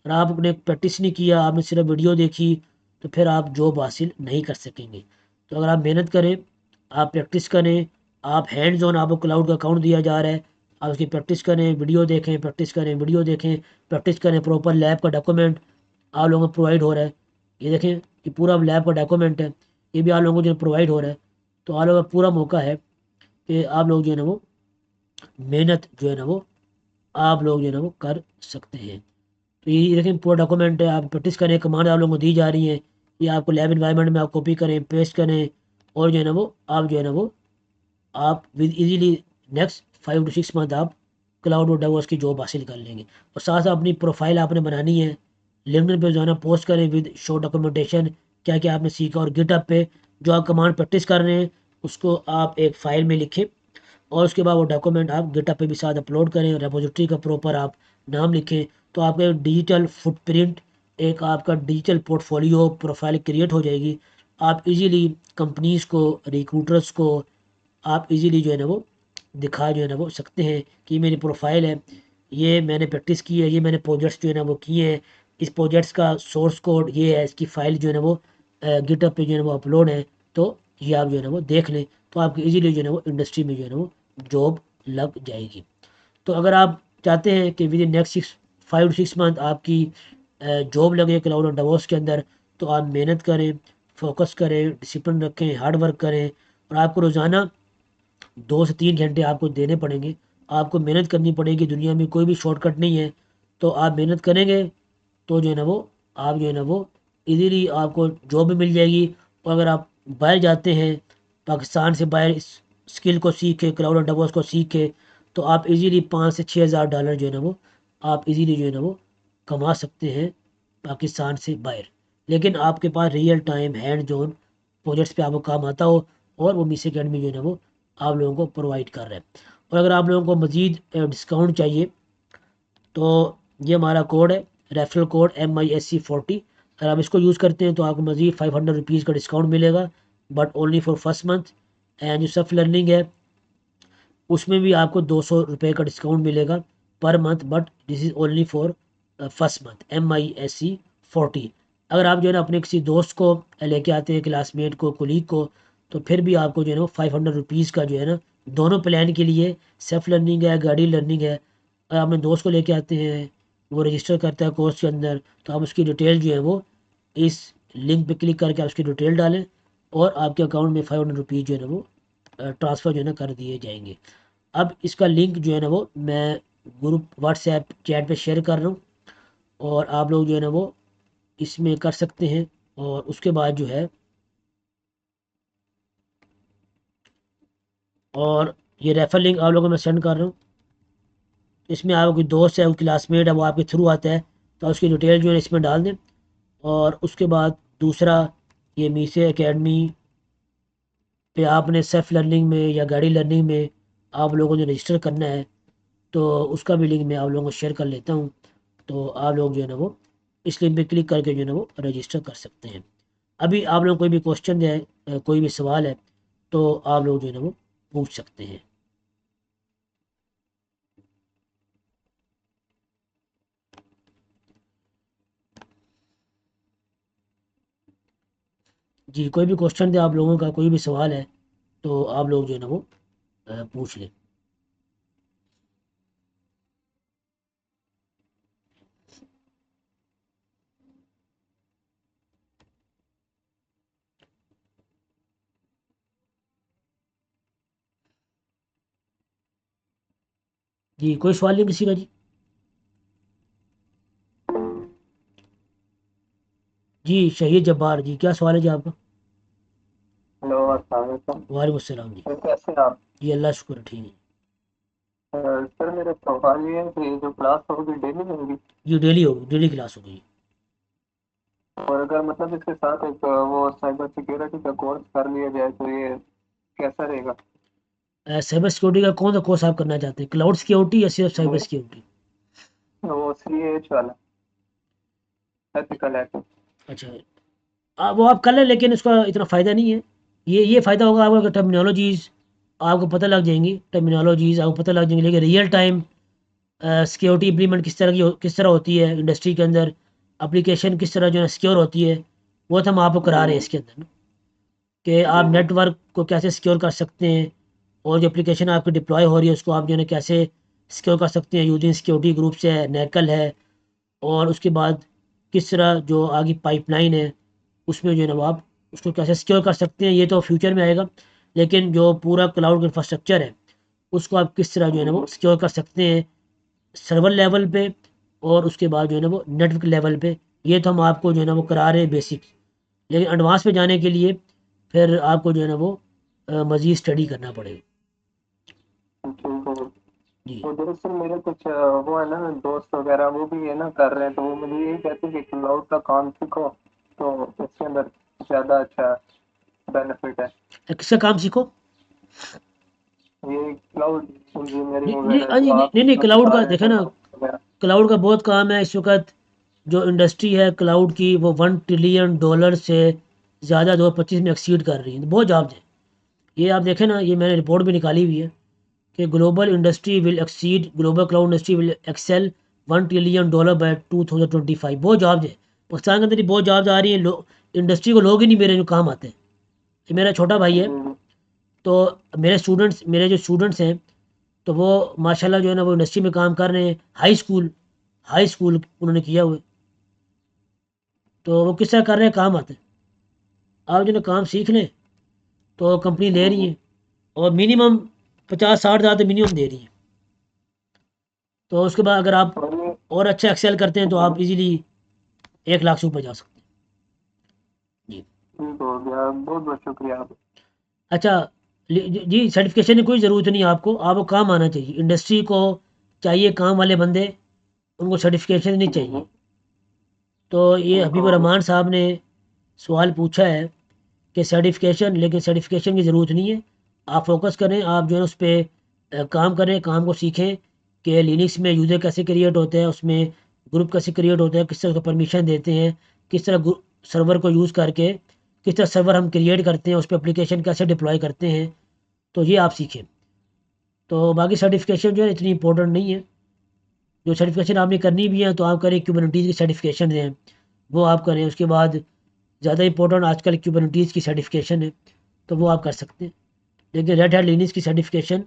[SPEAKER 1] और आपने प्रैक्टिस नहीं किया, आपने सिर्फ वीडियो देखी, तो फिर आप जॉब हासिल नहीं कर सकेंगे। तो अगर आप मेहनत करें, आप प्रैक्टिस करें, आप हैंड्स ऑन, आपको क्लाउड का अकाउंट दिया जा रहा है, आप उसकी प्रैक्टिस करें, वीडियो देखें, प्रैक्टिस करें, वीडियो देखें, प्रैक्टिस करें, प्रॉपर लैब का डॉक्यूमेंट आप लोगों को प्रोवाइड हो रहा है। ये देखें कि पूरा लैब का डॉक्यूमेंट है, ये भी आप लोगों को जो प्रोवाइड हो रहा है। तो आप लोगों का पूरा मौका है कि आप लोग जो है ना वो मेहनत जो है ना वो आप लोग जो है ना वो कर सकते हैं। तो ये देखें पूरा डॉक्यूमेंट है, आप प्रैक्टिस करें, कमांड आप लोगों को दी जा रही है, ये आपको लैब इन्वायरमेंट में आप कॉपी करें, पेस्ट करें, और जो है ना वो आप जो है ना वो आप with easily next 5 to 6 month आप क्लाउड और डेवॉप्स की जॉब हासिल कर लेंगे। और साथ साथ अपनी प्रोफाइल आपने बनानी है, लिंक्डइन पे जो है ना पोस्ट करें विद शॉर्ट डॉक्यूमेंटेशन, क्या क्या आपने सीखा, और गिटअप पे जो आप कमांड प्रैक्टिस कर रहे हैं उसको आप एक फ़ाइल में लिखें, और उसके बाद वो डॉक्यूमेंट आप गिटअप पे भी साथ अपलोड करें, रेपोजिटरी का प्रॉपर आप नाम लिखें। तो आपका डिजिटल फुटप्रिंट, एक आपका डिजिटल पोर्टफोलियो प्रोफाइल क्रिएट हो जाएगी। आप इजीली कंपनीज़ को, रिक्रूटर्स को आप इजीली जो है ना वो दिखा जो है ना वो सकते हैं कि ये मेरी प्रोफाइल है, ये मैंने प्रैक्टिस की है, ये मैंने प्रोजेक्ट्स जो है ना वो किए हैं, इस प्रोजेक्ट्स का सोर्स कोड ये है, इसकी फ़ाइल जो है ना वो गिटअप पे जो है ना वो अपलोड है, तो ये आप जो है ना वो देख लें, तो आपकी इजीली जो है ना वो इंडस्ट्री में जो है ना वो जॉब लग जाएगी। तो अगर आप चाहते हैं कि with in next 5 to 6 month आपकी जॉब लगे क्लाउड और डेवॉप्स के अंदर, तो आप मेहनत करें, फोकस करें, डिसिप्लिन रखें, हार्ड वर्क करें, और आपको रोज़ाना 2 से 3 घंटे आपको देने पड़ेंगे। आपको मेहनत करनी पड़ेगी, दुनिया में कोई भी शॉर्टकट नहीं है। तो आप मेहनत करेंगे तो जो है ना वो आप जो है ना वो इजीली आपको जॉब भी मिल जाएगी। और अगर आप बाहर जाते हैं, पाकिस्तान से बाहर इस स्किल को सीख के, क्लाउड और डेवॉप्स को सीख के, तो आप इजीली 5 से 6 हज़ार डॉलर जो है ना वो आप इजीली जो है ना वो कमा सकते हैं पाकिस्तान से बाहर। लेकिन आपके पास real time hands on projects पे आपको काम आता हो, और वो मिस अकेडमी जो है ना वो आप लोगों को प्रोवाइड कर रहा है। और अगर आप लोगों को मज़ीद डिस्काउंट चाहिए, तो ये हमारा कोड है, रेफरल कोड MISC40। अगर आप इसको यूज़ करते हैं तो आपको मज़ीद 500 रुपीज़ का डिस्काउंट मिलेगा, but only for first month. And जो सेल्फ लर्निंग है उसमें भी आपको 200 रुपये का डिस्काउंट मिलेगा per month, but this is only for first month MISC40। अगर आप जो है ना अपने किसी दोस्त को लेके आते हैं, क्लासमेट को, कुलीग को, तो फिर भी आपको जो है ना 500 रुपीज़ का जो है ना दोनों प्लान के लिए, सेल्फ लर्निंग है, गाड़ी लर्निंग है, अगर अपने दोस्त को लेके आते हैं, वो रजिस्टर करता है कोर्स के अंदर, तो आप उसकी डिटेल जो है वो इस लिंक पे क्लिक करके आप उसकी डिटेल डालें, और आपके अकाउंट में 500 रुपीज़ जो है ना वो ट्रांसफ़र जो है ना कर दिए जाएंगे। अब इसका लिंक जो है ना वो मैं ग्रुप व्हाट्सएप चैट पे शेयर कर रहा हूँ, और आप लोग जो है ना वो इसमें कर सकते हैं। और उसके बाद जो है, और ये रेफर लिंक आप लोगों को मैं सेंड कर रहा हूँ, इसमें आपका कोई दोस्त है, कोई क्लासमेट है, वो आपके थ्रू आता है, तो उसकी डिटेल जो है इसमें डाल दें। और उसके बाद दूसरा, ये मीसे एकेडमी पे आपने सेल्फ लर्निंग में या गाड़ी लर्निंग में आप लोगों ने रजिस्टर करना है, तो उसका भी लिंक मैं आप लोगों को शेयर कर लेता हूँ। तो आप लोग जो है ना वो इस लिंक पे क्लिक करके जो है ना वो रजिस्टर कर सकते हैं। अभी आप लोग कोई भी क्वेश्चन है, कोई भी सवाल है, तो आप लोग जो है ना वो पूछ सकते हैं। जी, कोई भी क्वेश्चन थे आप लोगों का, कोई भी सवाल है तो आप लोग जो है ना वो पूछ लें। जी, कोई सवाल नहीं किसी का जी? जी, शहीद जब्बार जी, क्या सवाल है जी आपका?
[SPEAKER 2] हेलो, अस्सलाम वालेकुम।
[SPEAKER 1] वालेकुम अस्सलाम जी।
[SPEAKER 2] सर, कैसे हैं आप?
[SPEAKER 1] जी, अल्लाह शुक्र है, ठीक है।
[SPEAKER 2] सर, मेरा सवाल ये है कि जो क्लास होगी डेली होगी,
[SPEAKER 1] जी, डेली होगी, डेली क्लास होगी।
[SPEAKER 2] और अगर मतलब इसके साथ एक वो साइबर सिक्योरिटी का कोर्स कर लिया जाए तो ये कैसा रहेगा?
[SPEAKER 1] साइबर सिक्योरिटी का कौन सा कोर्स आप करना चाहते हैं, क्लाउड सिक्योरिटी या सिर्फ साइबर
[SPEAKER 2] ये
[SPEAKER 1] सिक्योरिटी?
[SPEAKER 2] वो CAH वाला, एथिकल हैकिंग।
[SPEAKER 1] अच्छा, वो आप कर लें, लेकिन उसका इतना फ़ायदा नहीं है। ये फ़ायदा होगा आपको कि टर्मिनोलॉजीज़ आपको पता लग जाएंगी, टर्मिनोलॉजीज़ आपको पता लग जाएंगी, लेकिन रियल टाइम सिक्योरिटी इम्प्लीमेंट किस तरह होती है इंडस्ट्री के अंदर, एप्लीकेशन किस तरह जो है सिक्योर होती है, वो तो हम आपको करा रहे हैं इसके अंदर ना, कि
[SPEAKER 2] जी
[SPEAKER 1] आप
[SPEAKER 2] जी।
[SPEAKER 1] नेटवर्क को कैसे सिक्योर कर सकते हैं, और जो एप्लीकेशन आपकी डिप्लॉय हो रही है उसको आप जो है ना कैसे सिक्योर कर सकते हैं, यूजिंग सिक्योरिटी ग्रुप्स है, नैकल है, और उसके बाद किस तरह जो आगे पाइपलाइन है उसमें जो है ना वो आप उसको कैसे सिक्योर कर सकते हैं, ये तो फ्यूचर में आएगा। लेकिन जो पूरा क्लाउड इंफ्रास्ट्रक्चर है उसको आप किस तरह जो है ना वो सिक्योर कर सकते हैं सर्वर लेवल पे, और उसके बाद जो है ना वो नेटवर्क लेवल पे, ये तो हम आपको जो है ना वो करा रहे हैं बेसिक। लेकिन एडवांस पे जाने के लिए फिर आपको जो है ना वो मज़ीद स्टडी करना पड़ेगा।
[SPEAKER 2] ठीक है।
[SPEAKER 1] जी।
[SPEAKER 2] तो दरअसल मेरे कुछ वो है ना दोस्त वगैरह, वो भी है ना कर रहे हैं, तो वो मुझे यही कहते हैं कि क्लाउड का काम सीखो, तो इसके अंदर ज़्यादा अच्छा बेनिफिट है।
[SPEAKER 1] किसका काम सीखो?
[SPEAKER 2] ये क्लाउड
[SPEAKER 1] जी
[SPEAKER 2] इंजीनियरिंग
[SPEAKER 1] जी,
[SPEAKER 2] वगैरह
[SPEAKER 1] हाँ
[SPEAKER 2] जो
[SPEAKER 1] जी, नहीं
[SPEAKER 2] आप
[SPEAKER 1] नहीं नहीं,
[SPEAKER 2] मतलब
[SPEAKER 1] क्लाउड
[SPEAKER 2] बता
[SPEAKER 1] का
[SPEAKER 2] रहे हैं,
[SPEAKER 1] देखे ना,
[SPEAKER 2] डेवलप वगैरह।
[SPEAKER 1] क्लाउड का बहुत काम है इस वक्त। जो इंडस्ट्री है क्लाउड की वो $1 ट्रिलियन से ज़्यादा 2025 में एक्सीड कर रही है, तो बहुत जॉब्स हैं। ये आप देखें ना, ये मैंने रिपोर्ट भी निकाली हुई है कि global cloud industry will excel $1 trillion by 2025। बहुत जॉब्स हैं पाकिस्तान के अंदर ही, बहुत जॉब्स आ रही हैं। इंडस्ट्री को लोग ही नहीं मेरे जो काम आते हैं। ये मेरा छोटा भाई
[SPEAKER 2] जी
[SPEAKER 1] है,
[SPEAKER 2] जी।
[SPEAKER 1] तो मेरे जो स्टूडेंट्स हैं, तो वो माशाल्लाह जो है ना वो इंडस्ट्री में काम कर रहे हैं। हाई स्कूल उन्होंने किया हुआ है, तो वो किस तरह कर रहे हैं, काम आते हैं। आप जो है ना काम सीख लें तो कंपनी ले
[SPEAKER 2] जी
[SPEAKER 1] रही
[SPEAKER 2] जी।
[SPEAKER 1] है, और मिनिमम 50-60 हज़ार तो मिनिमम दे रही है। तो उसके बाद अगर आप
[SPEAKER 2] और ये
[SPEAKER 1] और अच्छा एक्सेल करते हैं तो आप
[SPEAKER 2] जी,
[SPEAKER 1] इजीली 1 लाख से ऊपर जा सकते हैं। जी।
[SPEAKER 2] ठीक हो गया, बहुत बहुत शुक्रिया आप।
[SPEAKER 1] अच्छा, जी, सर्टिफिकेशन की कोई ज़रूरत नहीं है आपको काम आना चाहिए। इंडस्ट्री को चाहिए काम वाले बंदे, उनको सर्टिफिकेशन नहीं
[SPEAKER 2] जी जी।
[SPEAKER 1] चाहिए। तो ये
[SPEAKER 2] ठीक
[SPEAKER 1] हबीब
[SPEAKER 2] हो गया।
[SPEAKER 1] रहमान साहब ने सवाल पूछा है कि सर्टिफिकेशन, लेकिन सर्टिफिकेशन की ज़रूरत नहीं है। आप फोकस करें, आप जो है उस पे काम करें, काम को सीखें कि लिनक्स में यूज़र कैसे क्रिएट होते हैं, उसमें ग्रुप कैसे क्रिएट होते हैं, किस तरह उसको परमिशन देते हैं, किस तरह सर्वर को यूज़ करके किस तरह सर्वर हम क्रिएट करते हैं, उस पर एप्लीकेशन कैसे डिप्लॉय करते हैं, तो ये आप सीखें। तो बाकी सर्टिफिकेशन जो है इतनी इंपॉर्टेंट नहीं है। जो सर्टिफिकेशन आपने करनी भी है तो आप करें, क्यूबरनेटीज़ की सर्टिफिकेशन हैं वो आप करें। उसके बाद ज़्यादा इंपॉर्टेंट आजकल क्यूबरनेटीज़ की सर्टिफिकेशन है, तो वो आप कर सकते हैं। लेकिन रेड हैट लिनक्स की सर्टिफिकेशन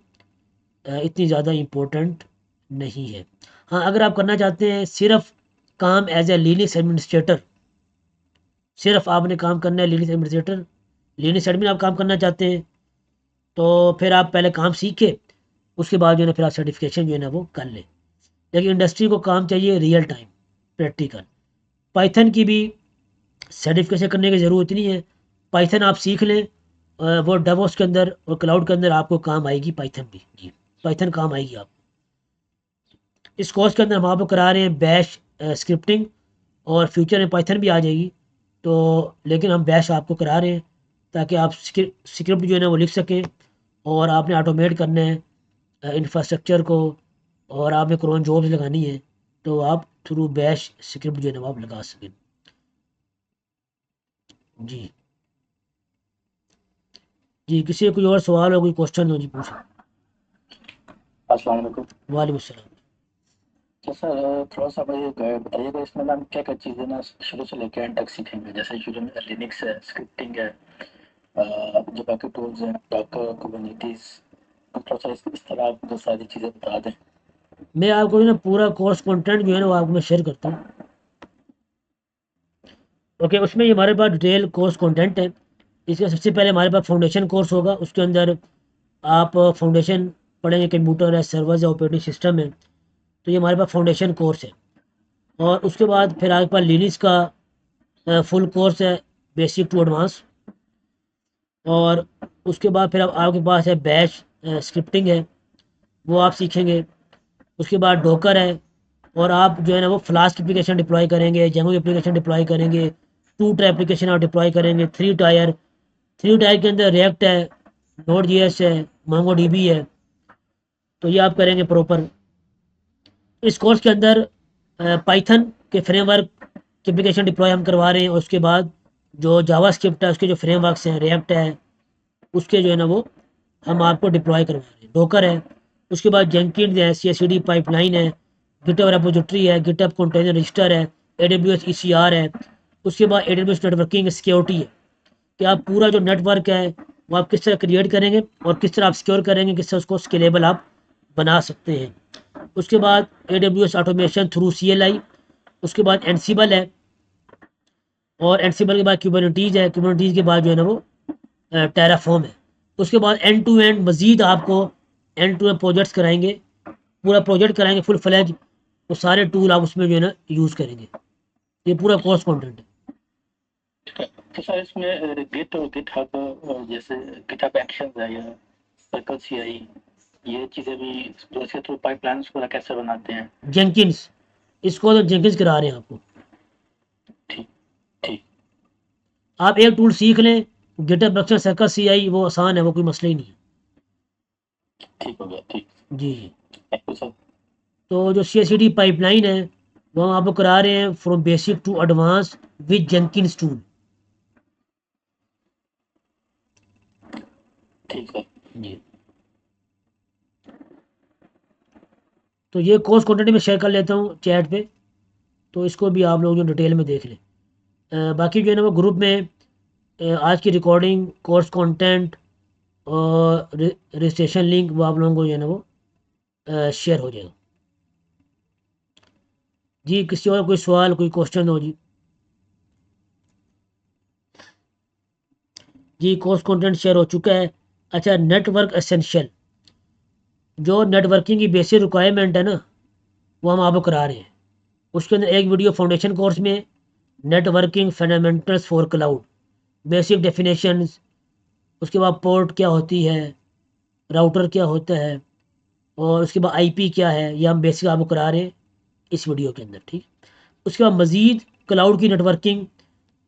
[SPEAKER 1] इतनी ज़्यादा इम्पोर्टेंट नहीं है। हाँ, अगर आप करना चाहते हैं सिर्फ काम एज ए लिनक्स एडमिनिस्ट्रेटर, सिर्फ आपने काम करना है लिनक्स एडमिनिस्ट्रेटर, लिनक्स एडमिन आप काम करना चाहते हैं, तो फिर आप पहले काम सीखे, उसके बाद जो है ना फिर आप सर्टिफिकेशन जो है ना वो कर लें। लेकिन इंडस्ट्री को काम चाहिए रियल टाइम, प्रैक्टिकल। पाइथन की भी सर्टिफिकेशन करने की ज़रूरत नहीं है। पाइथन आप सीख लें, वो डेवॉप्स के अंदर और क्लाउड के अंदर आपको काम आएगी पाइथन भी। जी, पाइथन काम आएगी आप। इस कोर्स के अंदर हम आपको करा रहे हैं बैश स्क्रिप्टिंग, और फ्यूचर में पाइथन भी आ जाएगी। तो लेकिन हम बैश आपको करा रहे हैं ताकि आप स्क्रिप्ट जो है ना वो लिख सकें, और आपने ऑटोमेट करना है इंफ्रास्ट्रक्चर को, और आपने क्रोन जॉब्स लगानी है, तो आप थ्रू बैश स्क्रिप्ट जो है ना वो आप लगा सकें। जी। जी, किसी का कोई और सवाल हो, कोई क्वेश्चन हो, जी पूछें।
[SPEAKER 2] अस्सलाम वालेकुम।
[SPEAKER 1] वालेकुम सलाम।
[SPEAKER 3] तो सर थोड़ा सा मुझे बताइएगा इसमें ना हम क्या क्या चीज़ें ना शुरू से लेकर एंड तक सीखेंगे। जैसे शुरू में लिनक्स है, स्क्रिप्टिंग है, जो बाकी टूल्स हैं, डॉकर, कुबरनेटिस, तो थोड़ा सा इस तरह आप मुझे सारी चीज़ें बता दें।
[SPEAKER 1] मैं आपको जो ना पूरा कोर्स कंटेंट जो है ना वो आपको मैं शेयर करता हूँ। ओके, उसमें ये हमारे पास डिटेल कोर्स कंटेंट है। इसका सबसे पहले हमारे पास फाउंडेशन कोर्स होगा, उसके अंदर आप फाउंडेशन पढ़ेंगे, कंप्यूटर है, सर्वर्स है, ऑपरेटिंग सिस्टम है। तो ये हमारे पास फाउंडेशन कोर्स है। और उसके बाद फिर आपके पास लिनक्स का फुल कोर्स है, बेसिक टू एडवांस। और उसके बाद फिर अब आपके पास है बैश स्क्रिप्टिंग है, वो आप सीखेंगे। उसके बाद डोकर है, और आप जो है ना वो फ्लास्क एप्लीकेशन डिप्लॉय करेंगे, जेंगो एप्लीकेशन डिप्लॉय करेंगे, टू टायर एप्लीकेशन आप डिप्लॉय करेंगे, थ्री टायर के अंदर रिएक्ट है, नोड जीएस है, मोंगो डीबी है। तो ये आप करेंगे प्रॉपर। इस कोर्स के अंदर पाइथन के फ्रेमवर्क की एप्लीकेशन डिप्लॉय हम करवा रहे हैं, और उसके बाद जो जावा स्क्रिप्ट है उसके जो फ्रेमवर्क्स हैं, रिएक्ट है, उसके जो है ना वो हम आपको डिप्लॉय करवा रहे हैं। डोकर है, उसके बाद जेंकिन्स है, CI/CD पाइपलाइन है, गिटहब रेपोजिटरी है, गिटहब कंटेनर रजिस्टर है, AWS ECR है। उसके बाद AWS नेटवर्किंग सिक्योरिटी है, कि आप पूरा जो नेटवर्क है वो आप किस तरह क्रिएट करेंगे और किस तरह आप सिक्योर करेंगे, किस तरह उसको स्केलेबल आप बना सकते हैं। उसके बाद AWS ऑटोमेशन थ्रू CLI। उसके बाद एनसिबल है, और एनसिबल के बाद क्यूबरनेटीज है, क्यूबरनेटीज के बाद जो है ना वो टेराफॉर्म है। उसके बाद एंड टू एंड मजीद आपको एंड टू एंड प्रोजेक्ट्स कराएंगे, पूरा प्रोजेक्ट कराएंगे फुल फ्लैज। तो सारे टूल आप उसमें जो है ना यूज़ करेंगे। ये पूरा कोर्स कंटेंट है।
[SPEAKER 3] ठीक है। तो सर इसमें गिट और गिटहब, जैसे गिटहब एक्शंस है या सर्कल सीआई, ये चीज़ें भी, तो इसके थ्रू पाइपलाइंस को कैसे बनाते हैं?
[SPEAKER 1] जेंकिंस, इसको तो जेंकिंस करा रहे हैं आपको।
[SPEAKER 3] ठीक, ठीक,
[SPEAKER 1] आप एक टूल सीख लें, गिटहब एक्शन सर्कल CI, वो आसान है, वो कोई मसला ही नहीं है।
[SPEAKER 3] ठीक हो गया, ठीक।
[SPEAKER 1] जी जी।
[SPEAKER 3] Thank you sir.
[SPEAKER 1] तो जो CI/CD पाइपलाइन है वो हम आपको करा रहे हैं from basic to advance with Jenkins tool.
[SPEAKER 3] ठीक सर।
[SPEAKER 1] जी। तो ये कोर्स कंटेंट मैं शेयर कर लेता हूँ चैट पे, तो इसको भी आप लोग जो डिटेल में देख लें। बाकी जो है ना वो ग्रुप में आज की रिकॉर्डिंग, कोर्स कंटेंट और रजिस्ट्रेशन लिंक वो आप लोगों को जो है ना वो शेयर हो जाएगा। जी, किसी और कोई सवाल, कोई क्वेश्चन हो जी? जी, कोर्स कंटेंट शेयर हो चुका है। अच्छा, नेटवर्क एसेंशियल, जो नेटवर्किंग की बेसिक रिक्वायरमेंट है ना, वो हम आपको करा रहे हैं। उसके अंदर एक वीडियो फाउंडेशन कोर्स में networking fundamentals for cloud, basic definitions. उसके बाद पोर्ट क्या होती है, राउटर क्या होता है, और उसके बाद आईपी क्या है, ये हम बेसिक आपको करा रहे हैं इस वीडियो के अंदर, ठीक। उसके बाद मज़ीद क्लाउड की नेटवर्किंग,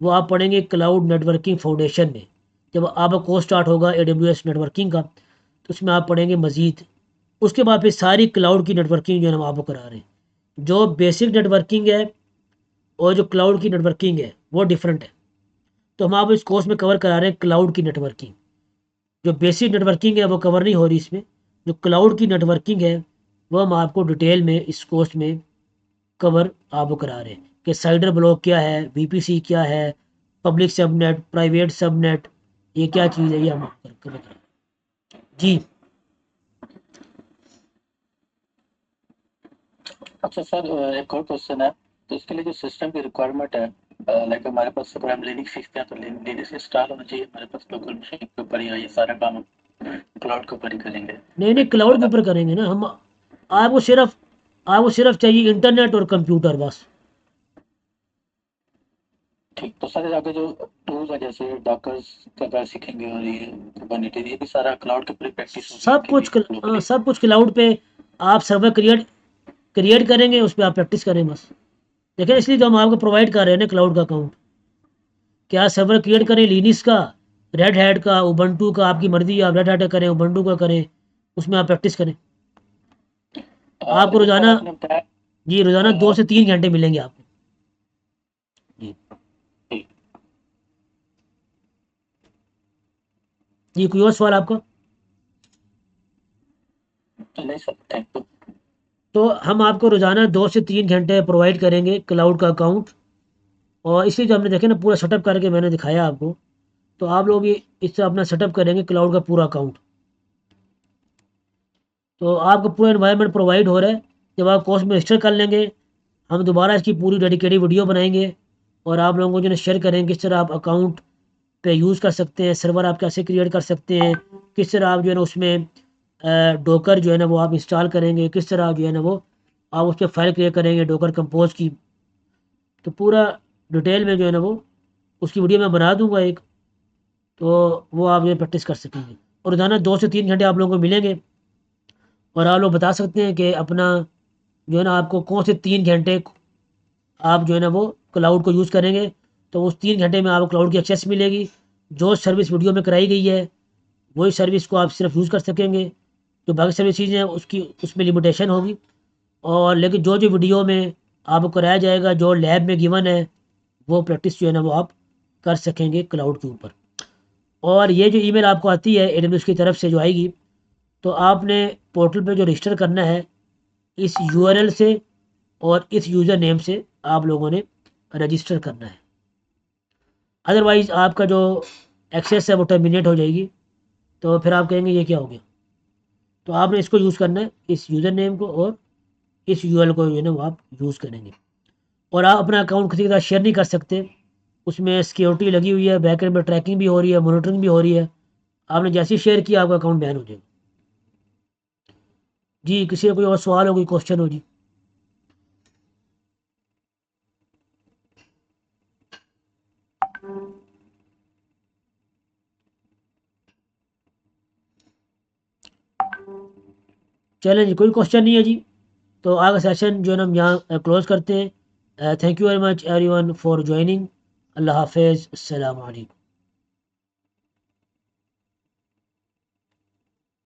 [SPEAKER 1] वो आप पढ़ेंगे क्लाउड नेटवर्किंग फाउंडेशन में। जब आपका कोर्स स्टार्ट होगा AWS नेटवर्किंग का, तो उसमें आप पढ़ेंगे मज़ीद। उसके बाद फिर सारी क्लाउड की नेटवर्किंग जो है हम आपको करा रहे हैं। जो बेसिक नेटवर्किंग है और जो क्लाउड की नेटवर्किंग है वो डिफरेंट है। तो हम आप इस कोर्स में कवर करा रहे हैं क्लाउड की नेटवर्किंग। जो बेसिक नेटवर्किंग है वो कवर नहीं हो रही इसमें। जो क्लाउड की नेटवर्किंग है वो हम आपको डिटेल में इस कोर्स में कवर आपको करा रहे हैं, कि साइडर ब्लॉक क्या है, VPC क्या है, पब्लिक सबनेट, प्राइवेट सबनेट, ये क्या चीज़ है, ये हम कवर करा रहे हैं। जी।
[SPEAKER 3] अच्छा सर, एक और क्वेश्चन है। तो इसके लिए जो सिस्टम की रिक्वायरमेंट है, लाइक हमारे पास अगर हम लिनक्स सीखते हैं तो लिनक्स इंस्टॉल होना चाहिए हमारे पास लोकल मशीन के ऊपर, या ये सारा काम क्लाउड के ऊपर ही करेंगे?
[SPEAKER 1] नहीं नहीं,
[SPEAKER 3] लाइक कुछ
[SPEAKER 1] क्लाउड के
[SPEAKER 3] बता।
[SPEAKER 1] ऊपर करेंगे ना हम। आपको सिर्फ चाहिए इंटरनेट और कंप्यूटर बस।
[SPEAKER 3] ठीक। तो सर आगे जो टूल्स है जैसे डॉकर्स का सीखेंगे, और ये कुबरनेटिस, ये भी सारा क्लाउड के ऊपर प्रैक्टिस होगी कि लोकली?
[SPEAKER 1] सब कुछ क्लाउड पे। आप सर्वर क्रिएट क्रिएट करेंगे, उस पर आप प्रैक्टिस करें बस। देखिए, इसलिए तो हम आपको प्रोवाइड कर रहे हैं ना क्लाउड का अकाउंट। क्या सर्वर क्रिएट करें लिनक्स का, रेड हैट का, उबंटू का, आपकी मर्जी, आप रेड हैट का करें, उबंटू का करें, उसमें आप प्रैक्टिस करें। आपको
[SPEAKER 3] लेकिन सर
[SPEAKER 1] रोजाना,
[SPEAKER 3] आपने बताया।
[SPEAKER 1] जी, रोजाना 2 से 3 घंटे मिलेंगे आपको। जी।
[SPEAKER 3] ठीक।
[SPEAKER 1] जी, कोई और सवाल आपका?
[SPEAKER 3] नहीं सर, थैंक यू।
[SPEAKER 1] तो हम आपको रोज़ाना 2 से 3 घंटे प्रोवाइड करेंगे क्लाउड का अकाउंट, और इसलिए जो हमने देखे ना पूरा सेटअप करके मैंने दिखाया आपको, तो आप लोग भी इससे अपना सेटअप करेंगे क्लाउड का पूरा अकाउंट। तो आपको पूरा एनवायरनमेंट प्रोवाइड हो रहा है। जब आप कोर्स में रजिस्टर कर लेंगे, हम दोबारा इसकी पूरी डेडिकेटेड वीडियो बनाएंगे और आप लोगों को जो है शेयर करेंगे किस तरह आप अकाउंट पे यूज़ कर सकते हैं, सर्वर आप कैसे क्रिएट कर सकते हैं, किस तरह आप जो है ना उसमें डोकर जो है ना वो आप इंस्टॉल करेंगे, किस तरह जो है ना वो आप उस पर फाइल क्रिएट करेंगे डोकर कंपोज की। तो पूरा डिटेल में जो है ना वो उसकी वीडियो मैं बना दूंगा एक, तो वो आप ये प्रैक्टिस कर सकेंगे। और रोज़ाना 2 से 3 घंटे आप लोगों को मिलेंगे और आप लोग बता सकते हैं कि अपना जो है ना आपको कौन से 3 घंटे आप जो है ना वो क्लाउड को यूज़ करेंगे, तो उस 3 घंटे में आपको क्लाउड की एक्सेस मिलेगी। जो सर्विस वीडियो में कराई गई है वही सर्विस को आप सिर्फ यूज़ कर सकेंगे। जो बाकी सर्विसेज हैं उसकी उसमें लिमिटेशन होगी, और लेकिन जो जो वीडियो में आपको कराया जाएगा, जो लैब में गिवन है, वो प्रैक्टिस जो है ना वो आप कर सकेंगे क्लाउड के ऊपर। और ये जो ईमेल आपको आती है AWS की तरफ से जो आएगी, तो आपने पोर्टल पे जो रजिस्टर करना है इस URL से और इस यूज़र नेम से आप लोगों ने रजिस्टर करना है। अदरवाइज़ आपका जो एक्सेस है वो टर्मिनेट हो जाएगी, तो फिर आप कहेंगे ये क्या हो गया। तो आपने इसको यूज़ करना है, इस यूज़र नेम को और इस URL को जो है ना वो आप यूज़ करेंगे। और आप अपना अकाउंट किसी के साथ शेयर नहीं कर सकते, उसमें सिक्योरिटी लगी हुई है, बैकएंड में ट्रैकिंग भी हो रही है, मॉनिटरिंग भी हो रही है। आपने जैसे ही शेयर किया आपका अकाउंट बैन हो जाएगा। जी, किसी का कोई और सवाल हो, कोई क्वेश्चन हो जी। चलें जी, कोई क्वेश्चन नहीं है जी, तो आगे सेशन जो है ना हम यहाँ क्लोज करते हैं। Thank you very much everyone for joining. अल्लाह हाफिज़, अस्सलाम वालेकुम।